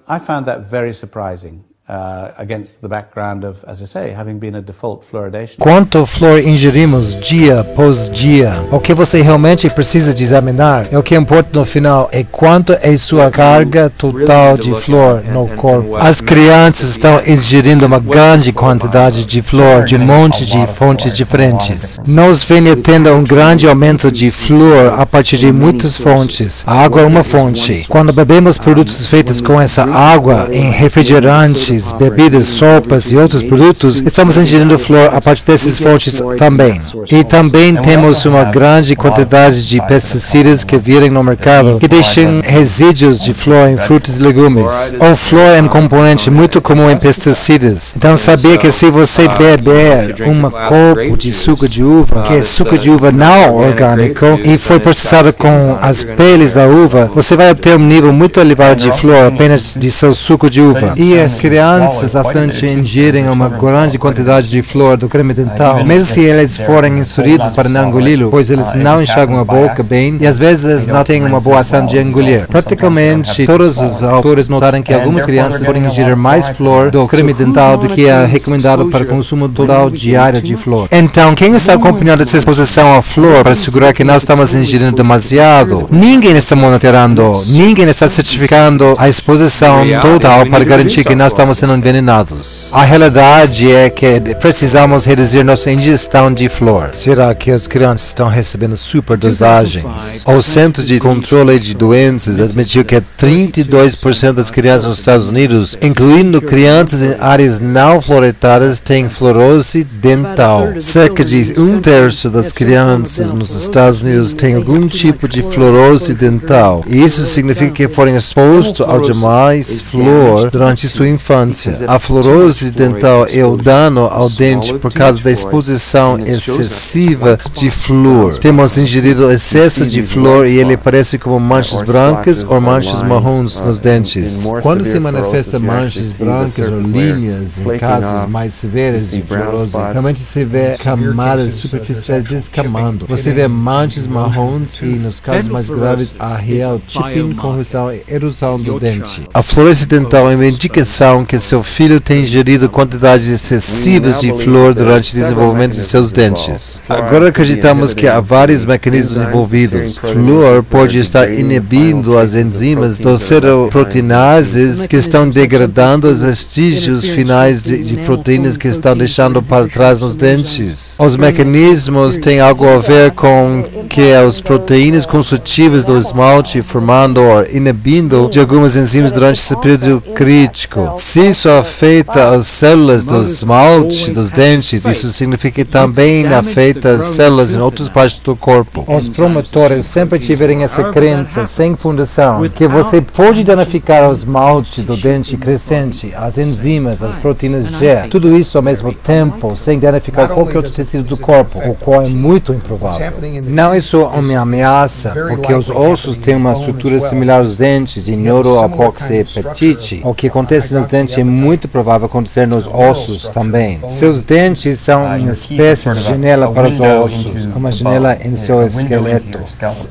I found that very surprising. Against the background of, as I say, having been a default fluoridation. Quanto flúor ingerimos dia após dia? O que você realmente precisa de examinar é o que importa no final, é quanto é sua carga total de flúor no corpo. As crianças estão ingerindo uma grande quantidade de flúor de um monte de fontes diferentes. Nós vemos tendo um grande aumento de flúor a partir de muitas fontes. A água é uma fonte. Quando bebemos produtos feitos com essa água em refrigerantes, bebidas, sopas e outros produtos, estamos ingerindo flúor a partir dessas fontes também. E também temos uma grande quantidade de pesticidas que virem no mercado que deixam resíduos de flúor em frutas e legumes. O flúor é um componente muito comum em pesticidas. Então sabia que se você beber um copo de suco de uva, que é suco de uva não orgânico, e foi processado com as peles da uva, você vai obter um nível muito elevado de flúor apenas de seu suco de uva. E as crianças crianças bastante ingerem uma grande quantidade de flúor do creme dental, mesmo se eles forem instruídos para não engoli-lo, pois eles não enxagam a boca bem e às vezes não têm uma boa ação de engolir. Praticamente todos os autores notaram que algumas crianças podem ingerir mais flúor do creme dental do que é recomendado para o consumo total diário de flúor. Então, quem está acompanhando essa exposição ao flúor para assegurar que não estamos ingerindo demasiado? Ninguém está monitorando, ninguém está certificando a exposição total para garantir que não estamos sendo envenenados. A realidade é que precisamos reduzir nossa ingestão de flúor. Será que as crianças estão recebendo superdosagens? O Centro de Controle de Doenças admitiu que 32% das crianças nos Estados Unidos, incluindo crianças em áreas não fluoretadas, têm fluorose dental. Cerca de 1/3 das crianças nos Estados Unidos têm algum tipo de fluorose dental. E isso significa que foram expostos ao demais flúor durante sua infância. A fluorose dental é o dano ao dente por causa da exposição excessiva de flúor. Temos ingerido excesso de flúor e ele aparece como manchas brancas ou manchas marrons nos dentes. Quando se manifesta manchas brancas ou linhas em casos mais severos de fluorose, realmente se vê camadas superficiais descamando. Você vê manchas marrons e, nos casos mais graves, há real chipping, corrosão e erosão do dente. A fluorose dental é uma indicação que seu filho tem ingerido quantidades excessivas de flúor durante o desenvolvimento de seus dentes. Agora acreditamos que há vários mecanismos envolvidos. Flúor pode estar inibindo as enzimas dos seroproteinases que estão degradando os vestígios finais de proteínas que estão deixando para trás nos dentes. Os mecanismos têm algo a ver com que as proteínas constitutivas do esmalte formando ou inibindo de algumas enzimas durante esse período crítico. Se isso afeta as células do esmalte dos dentes, isso significa que também afeta as células em outras partes do corpo. Os promotores sempre tiveram essa crença sem fundação que você pode danificar o esmalte do dente crescente, as enzimas, as proteínas G, tudo isso ao mesmo tempo, sem danificar qualquer outro tecido do corpo, o qual é muito improvável. Não é só uma ameaça, porque os ossos têm uma estrutura similar aos dentes em neuroapoxia-hepatite. O que acontece nos dentes é muito provável acontecer nos ossos também. Seus dentes são uma espécie de janela para os ossos, uma janela em seu esqueleto.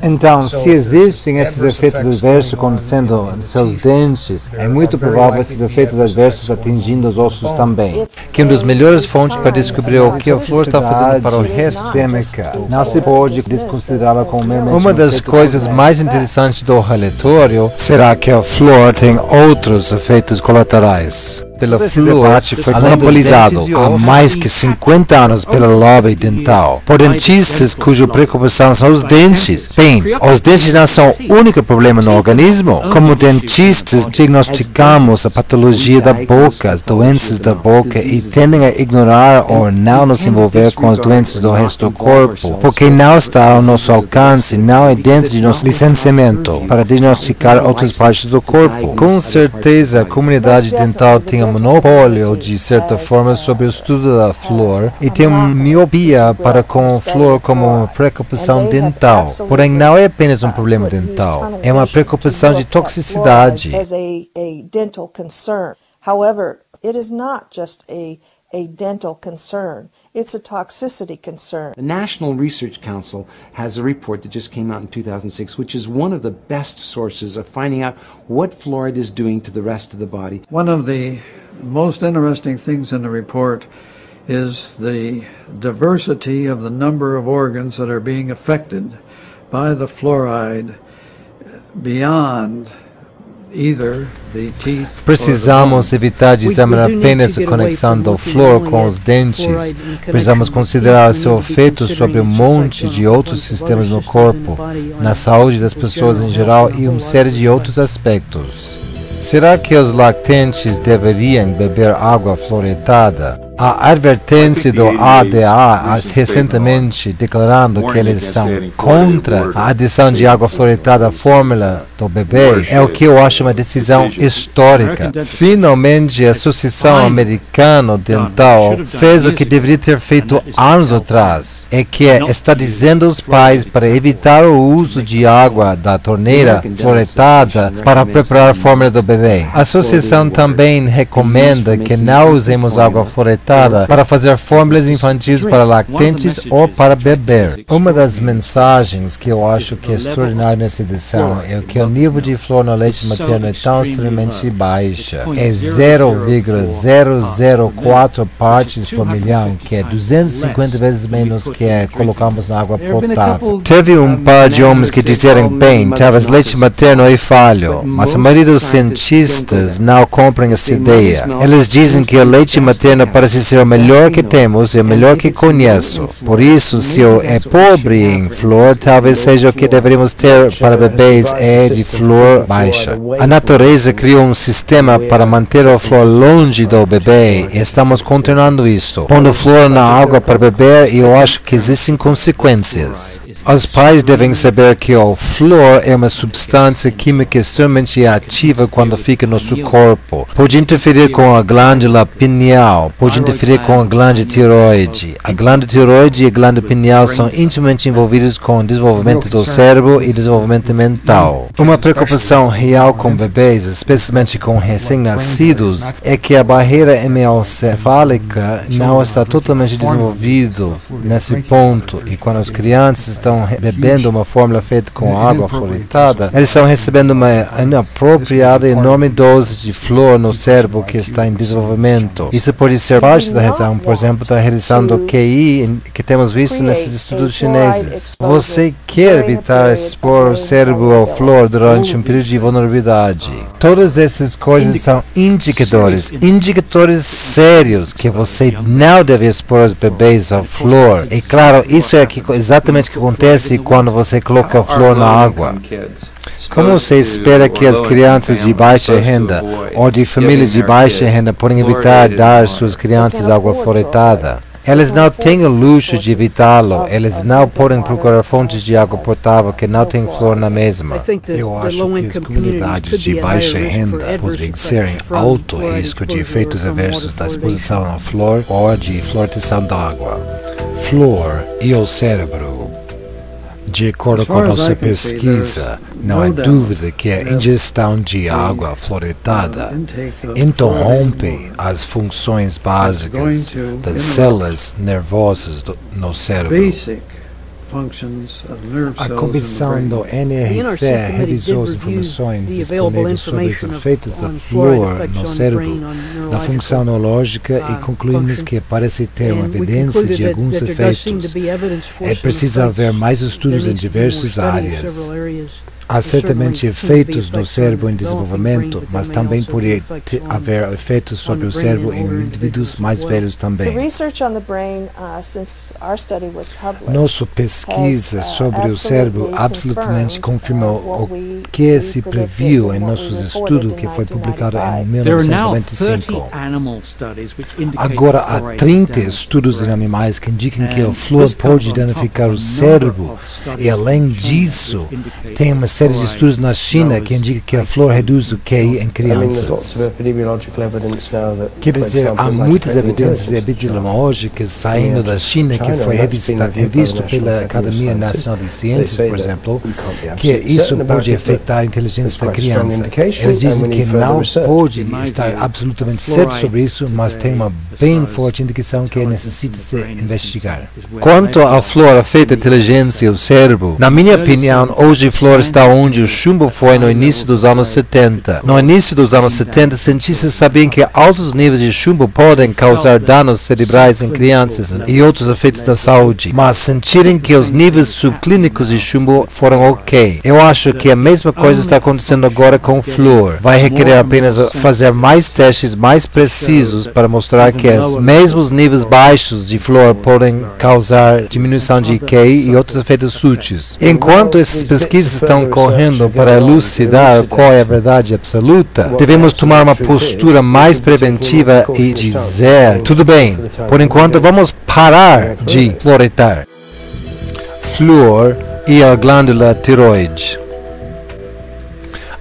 Então, se existem esses efeitos adversos acontecendo em seus dentes, é muito provável esses efeitos adversos atingindo os ossos também. Que uma das melhores fontes para descobrir o que o flúor está fazendo para o resto sistêmica não se pode desconsiderá-la como meramente uma das coisas mais interessantes do relatório será que o flúor tem outros efeitos colaterais. Pelo flúor foi monopolizado há mais que 50 anos pela lobby dental, por dentistas cuja preocupação são os dentes. Bem, os dentes não são o único problema no organismo. Como dentistas, diagnosticamos a patologia da boca, as doenças da boca e tendem a ignorar ou não nos envolver com as doenças do resto do corpo, porque não está ao nosso alcance, não é dentro de nosso licenciamento para diagnosticar outras partes do corpo. Com certeza, a comunidade dental tem um monopólio, de certa forma, sobre o estudo da flúor e tem uma miopia para com o flúor como uma preocupação dental. Porém, não é apenas um problema dental, é uma preocupação de toxicidade. However, it is not just a dental concern. It's a toxicity concern. The National Research Council has a report that just came out in 2006, which is one of the best sources of finding out what fluoride is doing to the rest of the body. One of the most interesting things in the report is the diversity of the number of organs that are being affected by the fluoride beyond Precisamos evitar de examinar apenas a conexão do flúor com os dentes. Precisamos considerar seu efeito sobre um monte de outros sistemas no corpo, na saúde das pessoas em geral e uma série de outros aspectos. Será que os lactantes deveriam beber água fluoretada? A advertência do ADA recentemente declarando que eles são contra a adição de água fluoretada à fórmula do bebê é o que eu acho uma decisão histórica. Finalmente, a Associação Americana Dental fez o que deveria ter feito anos atrás, que está dizendo aos pais para evitar o uso de água da torneira fluoretada para preparar a fórmula do bebê. A associação também recomenda que não usemos água fluoretada para fazer fórmulas infantis para lactantes ou para beber. Uma das mensagens que eu acho que é extraordinária nessa edição é que o nível de flúor no leite materno é tão extremamente baixo. É 0,004 partes por milhão, que é 250 vezes menos que colocamos na água potável. Teve um par de homens que disseram, bem, talvez leite materno é falho, mas a maioria dos cientistas não compram essa ideia. Eles dizem que o leite materno parece ser o melhor que temos e o melhor que conheço. Por isso, se é pobre em flúor, talvez seja o que deveríamos ter para bebês de flúor baixa. A natureza criou um sistema para manter o flúor longe do bebê e estamos continuando isto. Pondo flúor na água para beber, e eu acho que existem consequências. Os pais devem saber que o flúor é uma substância química extremamente ativa quando fica no seu corpo. Pode interferir com a glândula pineal, pode interferir com a glândula tireoide. A glândula tireoide e a glândula pineal são intimamente envolvidas com o desenvolvimento do cérebro e desenvolvimento mental. Uma preocupação real com bebês, especialmente com recém-nascidos, é que a barreira hemencefálica não está totalmente desenvolvida nesse ponto, e quando as crianças estão bebendo uma fórmula feita com água fluoretada, eles estão recebendo uma inapropriada enorme dose de flúor no cérebro que está em desenvolvimento. Isso pode ser parte da razão, por exemplo, da redução do QI que temos visto nesses estudos chineses. Você quer evitar expor o cérebro ao flúor durante um período de vulnerabilidade. Todas essas coisas são indicadores sérios que você não deve expor os bebês ao flúor. E claro, isso é exatamente o que acontece quando você coloca o flúor na água. Como você espera que as crianças de baixa renda ou de famílias de baixa renda podem evitar dar às suas crianças água fluoretada? Eles não têm o luxo de evitá-lo. Eles não podem procurar fontes de água potável que não têm flúor na mesma. Eu acho que as comunidades de baixa renda poderiam ser em alto risco de efeitos adversos da exposição ao flúor ou de fluoredação da água. Flúor e o cérebro. De acordo com nossa pesquisa, não há dúvida que a ingestão de água fluoretada interrompe as funções básicas das células nervosas no cérebro. A Comissão do NRC revisou as informações disponíveis sobre os efeitos do flúor no cérebro, na função neurológica, e concluímos que parece ter uma evidência de alguns efeitos. É preciso haver mais estudos em diversas áreas. Há certamente efeitos no cérebro em desenvolvimento, mas também pode haver efeitos sobre o cérebro em indivíduos mais velhos também. Nossa pesquisa sobre o cérebro absolutamente confirmou o que se previu em nossos estudos que foi publicado em 1995. Agora há 30 estudos em animais que indicam que o flúor pode danificar o cérebro, e além disso, tem uma série de estudos na China que indicam que a flúor reduz o QI em crianças. Quer dizer, há muitas evidências epidemiológicas saindo da China que foi revisto pela Academia Nacional de Ciências, por exemplo, que isso pode afetar a inteligência da criança. Eles dizem que não pode estar absolutamente certo sobre isso, mas tem uma bem forte indicação que necessita se investigar. Quanto ao flúor afeta a inteligência e o cérebro, na minha opinião, hoje o flúor está onde o chumbo foi no início dos anos 70. No início dos anos 70, cientistas sabiam que altos níveis de chumbo podem causar danos cerebrais em crianças e outros efeitos da saúde, mas sentiram que os níveis subclínicos de chumbo foram ok. Eu acho que a mesma coisa está acontecendo agora com o flúor. Vai requerer apenas fazer mais testes mais precisos para mostrar que os mesmos níveis baixos de flúor podem causar diminuição de QI e outros efeitos sutis. Enquanto essas pesquisas estão correndo para elucidar qual é a verdade absoluta, devemos tomar uma postura mais preventiva e dizer, tudo bem, por enquanto vamos parar de fluoretar. Flúor e a glândula tireoide.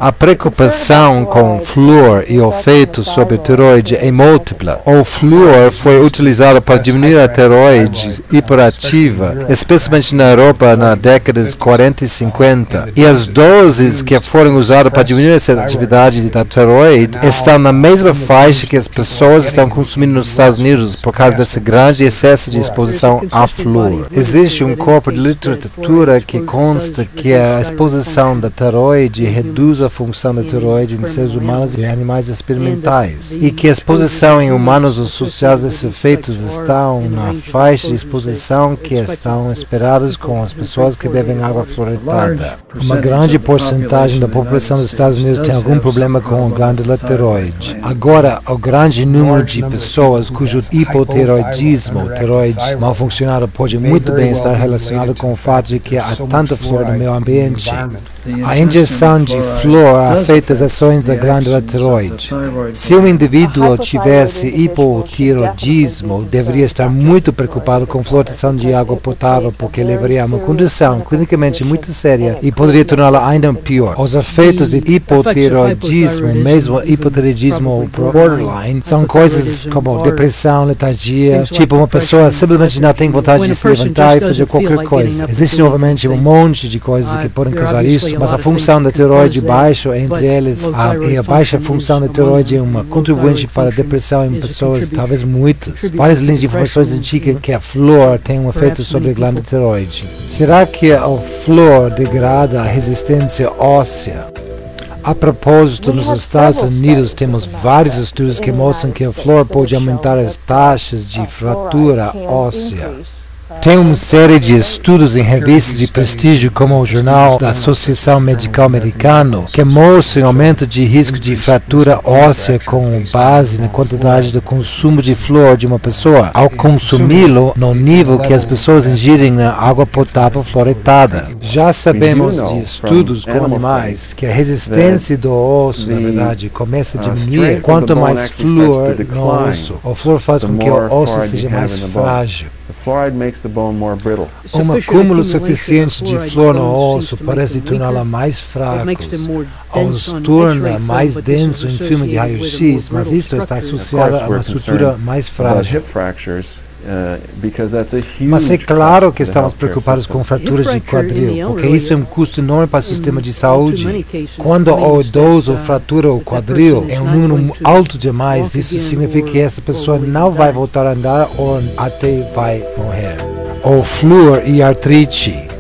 A preocupação com o flúor e o efeito sobre a tireoide é múltipla. O flúor foi utilizado para diminuir a tireoide hiperativa, especialmente na Europa na décadas de 40 e 50. E as doses que foram usadas para diminuir essa atividade da tireoide estão na mesma faixa que as pessoas estão consumindo nos Estados Unidos por causa desse grande excesso de exposição a flúor. Existe um corpo de literatura que consta que a exposição da tireoide reduz a função da tireoide em seres humanos e animais experimentais, e que a exposição em humanos associados a esses efeitos estão na faixa de exposição que estão esperadas com as pessoas que bebem água fluoretada. Uma grande porcentagem da população dos Estados Unidos tem algum problema com a glândula tireoide. Agora, o grande número de pessoas cujo hipotireoidismo, tireoide mal funcionada, pode muito bem estar relacionado com o fato de que há tanto flúor no meio ambiente. A injeção de flúor afeta as ações da glândula tireoide. Se um indivíduo tivesse hipotireoidismo, deveria estar muito preocupado com fluoração de água potável, porque levaria a uma condição clinicamente muito séria e poderia torná-la ainda pior. Os efeitos de hipotireoidismo, mesmo hipotireoidismo borderline, são coisas como depressão, letargia, tipo uma pessoa simplesmente não tem vontade de se levantar e fazer qualquer coisa. Existe novamente um monte de coisas que podem causar isso, mas a função da tireoide baixa, entre eles, a baixa função da tireoide é uma contribuinte para a depressão em pessoas, talvez muitas. Várias linhas de informações indicam que a flúor tem um efeito sobre a glândula tireoide. Será que o flúor degrada a resistência óssea? A propósito, nos Estados Unidos temos vários estudos que mostram que o flúor pode aumentar as taxas de fratura óssea. Tem uma série de estudos em revistas de prestígio como o Jornal da Associação Medical Americana que mostram aumento de risco de fratura óssea com base na quantidade de consumo de flúor de uma pessoa ao consumi-lo no nível que as pessoas ingerem na água potável fluoretada. Já sabemos de estudos com animais que a resistência do osso, na verdade, começa a diminuir quanto mais flúor no osso. O flúor faz com que o osso seja mais frágil. Um acúmulo suficiente de flúor no osso parece torná-la mais fracos, os torna mais denso em filme de raio-x, mas isto está associado a uma estrutura mais frágil. Mas é claro que estamos preocupados com fraturas de quadril, porque isso é um custo enorme para o sistema de saúde. Quando o idoso fratura o quadril em um número alto demais, isso significa que essa pessoa não vai voltar a andar ou até vai morrer. O flúor e artrite.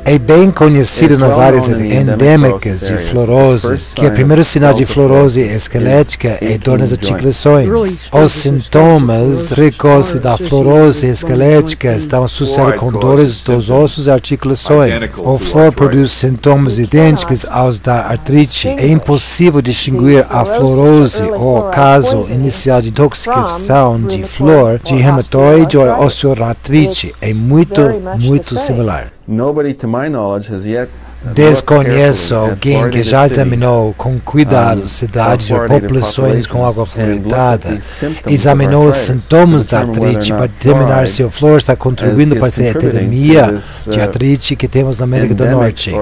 É bem conhecido nas áreas endêmicas de fluorose que o primeiro sinal de fluorose esquelética é dor nas articulações. Os sintomas precoces da fluorose esquelética estão associados com dores dos ossos e articulações. O flúor produz sintomas idênticos aos da artrite. É impossível distinguir a fluorose ou o caso inicial de intoxicação de flúor de reumatoide ou osteoartrite. É muito similar. Desconheço alguém que já examinou com cuidado cidades ou populações com água fluoretada, examinou os sintomas da artrite para determinar se o flúor está contribuindo para essa epidemia de artrite que temos na América do Norte.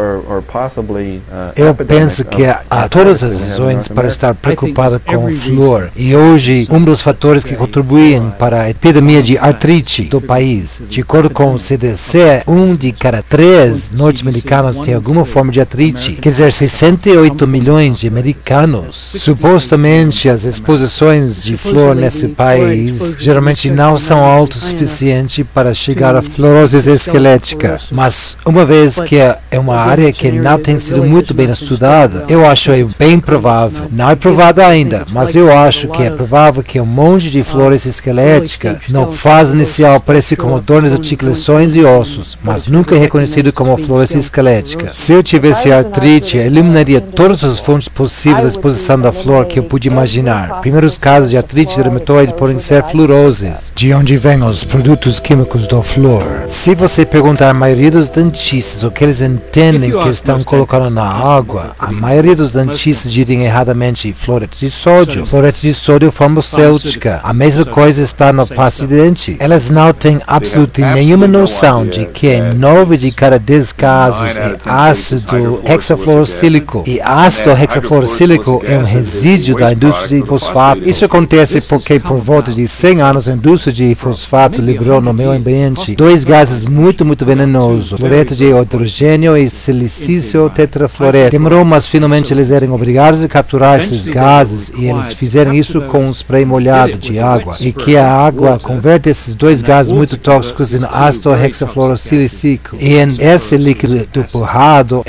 Eu penso que há todas as razões para estar preocupado com o flúor, e hoje um dos fatores que contribuem para a epidemia de artrite do país, de acordo com o CDC, 1 de cada 3 norte-americanos tem alguma forma de artrite, quer dizer, 68 milhões de americanos. Supostamente, as exposições de flúor nesse país geralmente não são altas o suficiente para chegar à fluorose esquelética, mas uma vez que é uma área que não tem sido muito bem estudada, eu acho bem provável, não é provado ainda, mas eu acho que é provável que um monte de fluorose esquelética na fase inicial parece como dor nas articulações e ossos, mas nunca é reconhecido como fluorose esquelética. Se eu tivesse artrite, eu eliminaria todas as fontes possíveis da exposição da flúor que eu pude imaginar. Primeiros casos de artrite reumatoide podem ser fluoroses, de onde vêm os produtos químicos do flúor. Se você perguntar à maioria dos dentistas o que eles entendem que estão colocando na água, a maioria dos dentistas dizem erradamente fluoreto de sódio. Fluoreto de sódio farmacêutica. A mesma coisa está na pasta de dente. Elas não têm absolutamente nenhuma noção de que em 9 de cada 10 casos é ácido hexafluorosílico. E ácido hexafluorosílico é um resíduo da indústria de fosfato. Isso acontece porque por volta de 100 anos a indústria de fosfato liberou no meio ambiente dois gases muito venenosos, fluoreto de hidrogênio e silicício tetrafluoreto. Demorou, mas finalmente eles eram obrigados a capturar esses gases e eles fizeram isso com um spray molhado de água. E que a água converte esses dois gases muito tóxicos em ácido hexafluorosílico. E em esse líquido borrado,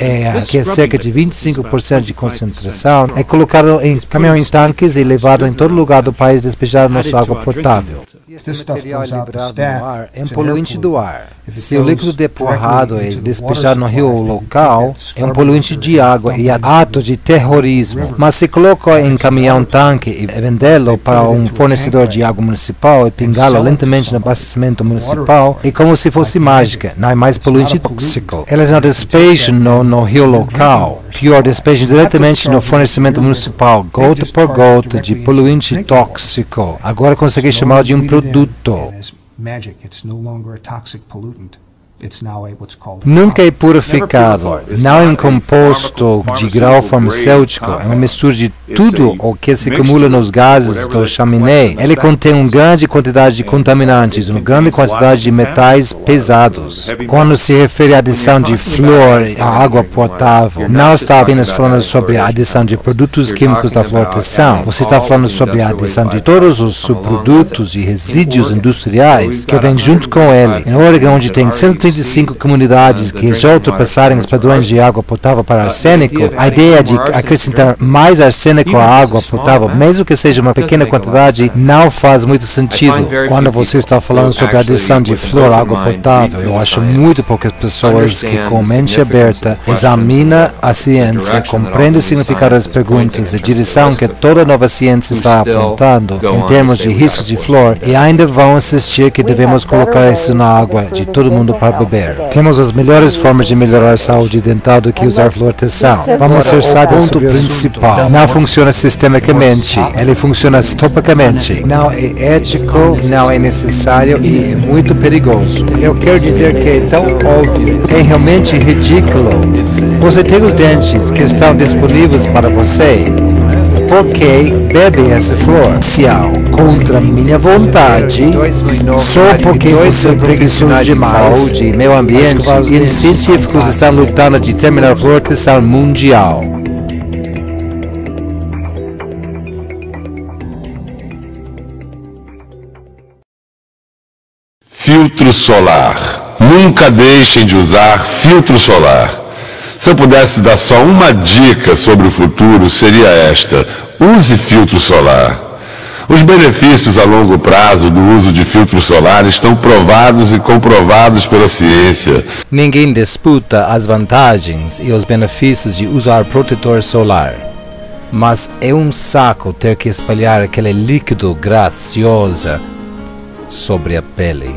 que é cerca de 25% de concentração, é colocado em caminhões tanques e levado em todo lugar do país despejado na sua água potável. Esse material é liberado no ar, é um poluinte do ar. Se o líquido depurado é despejado no rio local, é um poluinte de água e é ato de terrorismo. Mas se coloca em caminhão-tanque e vendê-lo para um fornecedor de água municipal e pingá-lo lentamente no abastecimento municipal, é como se fosse mágica, não é mais poluinte tóxico. Eles não despejam no rio local, pior, despejam diretamente no fornecimento municipal, gota por gota de poluinte tóxico. Agora consegui chamá-lo de um produto. Nunca é purificado, não é um composto de grau farmacêutico, é uma mistura de tudo o que se acumula nos gases do chaminé. Ele contém uma grande quantidade de contaminantes, uma grande quantidade de metais pesados. Quando se refere à adição de flúor à água potável, não está apenas falando sobre a adição de produtos químicos da fluoração, você está falando sobre a adição de todos os subprodutos e resíduos industriais que vêm junto com ele. Em Oregon, onde tem 135 comunidades que já ultrapassaram os padrões de água potável para arsênico, a ideia de acrescentar mais arsênico à água potável, mesmo que seja uma pequena quantidade, não faz muito sentido. Quando você está falando sobre a adição de flúor à água potável, eu acho muito poucas pessoas que com mente aberta examinam a ciência, compreendem o significado das perguntas, a direção que toda nova ciência está apontando em termos de riscos de flúor e ainda vão insistir que devemos colocar isso na água de todo mundo para beber. Temos as melhores formas de melhorar a saúde dental do que usar fluoração. Vamos ser sábios. Ponto principal. Não funciona sistemicamente, ele funciona topicamente. Não é ético, não é necessário e é muito perigoso. Eu quero dizer que é tão óbvio, é realmente ridículo. Você tem os dentes que estão disponíveis para você. Por que bebe esse flúor? Contra minha vontade, só porque você é preguiçoso demais. Saúde, meio ambiente e científicos estão lutando de terminar a fluoração mundial. Filtro solar. Nunca deixem de usar filtro solar. Se eu pudesse dar só uma dica sobre o futuro, seria esta: use filtro solar. Os benefícios a longo prazo do uso de filtro solar estão provados e comprovados pela ciência. Ninguém disputa as vantagens e os benefícios de usar protetor solar. Mas é um saco ter que espalhar aquele líquido gracioso sobre a pele.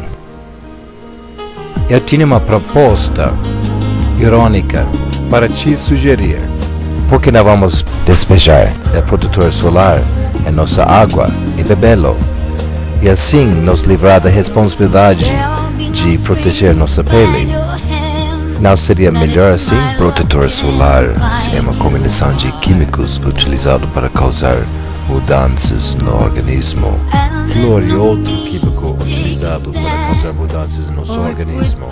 Eu tinha uma proposta irônica para te sugerir. Por que não vamos despejar o protetor solar em nossa água e bebê-lo? E assim nos livrar da responsabilidade de proteger nossa pele. Não seria melhor assim? Protetor solar é uma combinação de químicos utilizado para causar mudanças no organismo. Flúor e outro químico utilizado para causar mudanças no nosso organismo.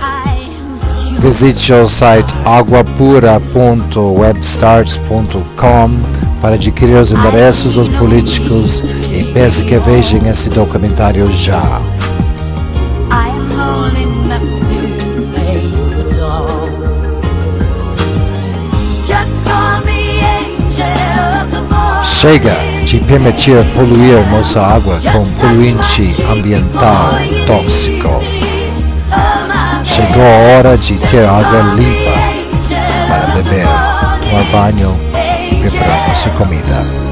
Visite o site aguapura.webstars.com para adquirir os endereços dos políticos e peço que vejam esse documentário já. Chega de permitir poluir nossa água com poluente ambiental tóxico. Chegou a hora de ter água limpa para beber, tomar banho e preparar nossa comida.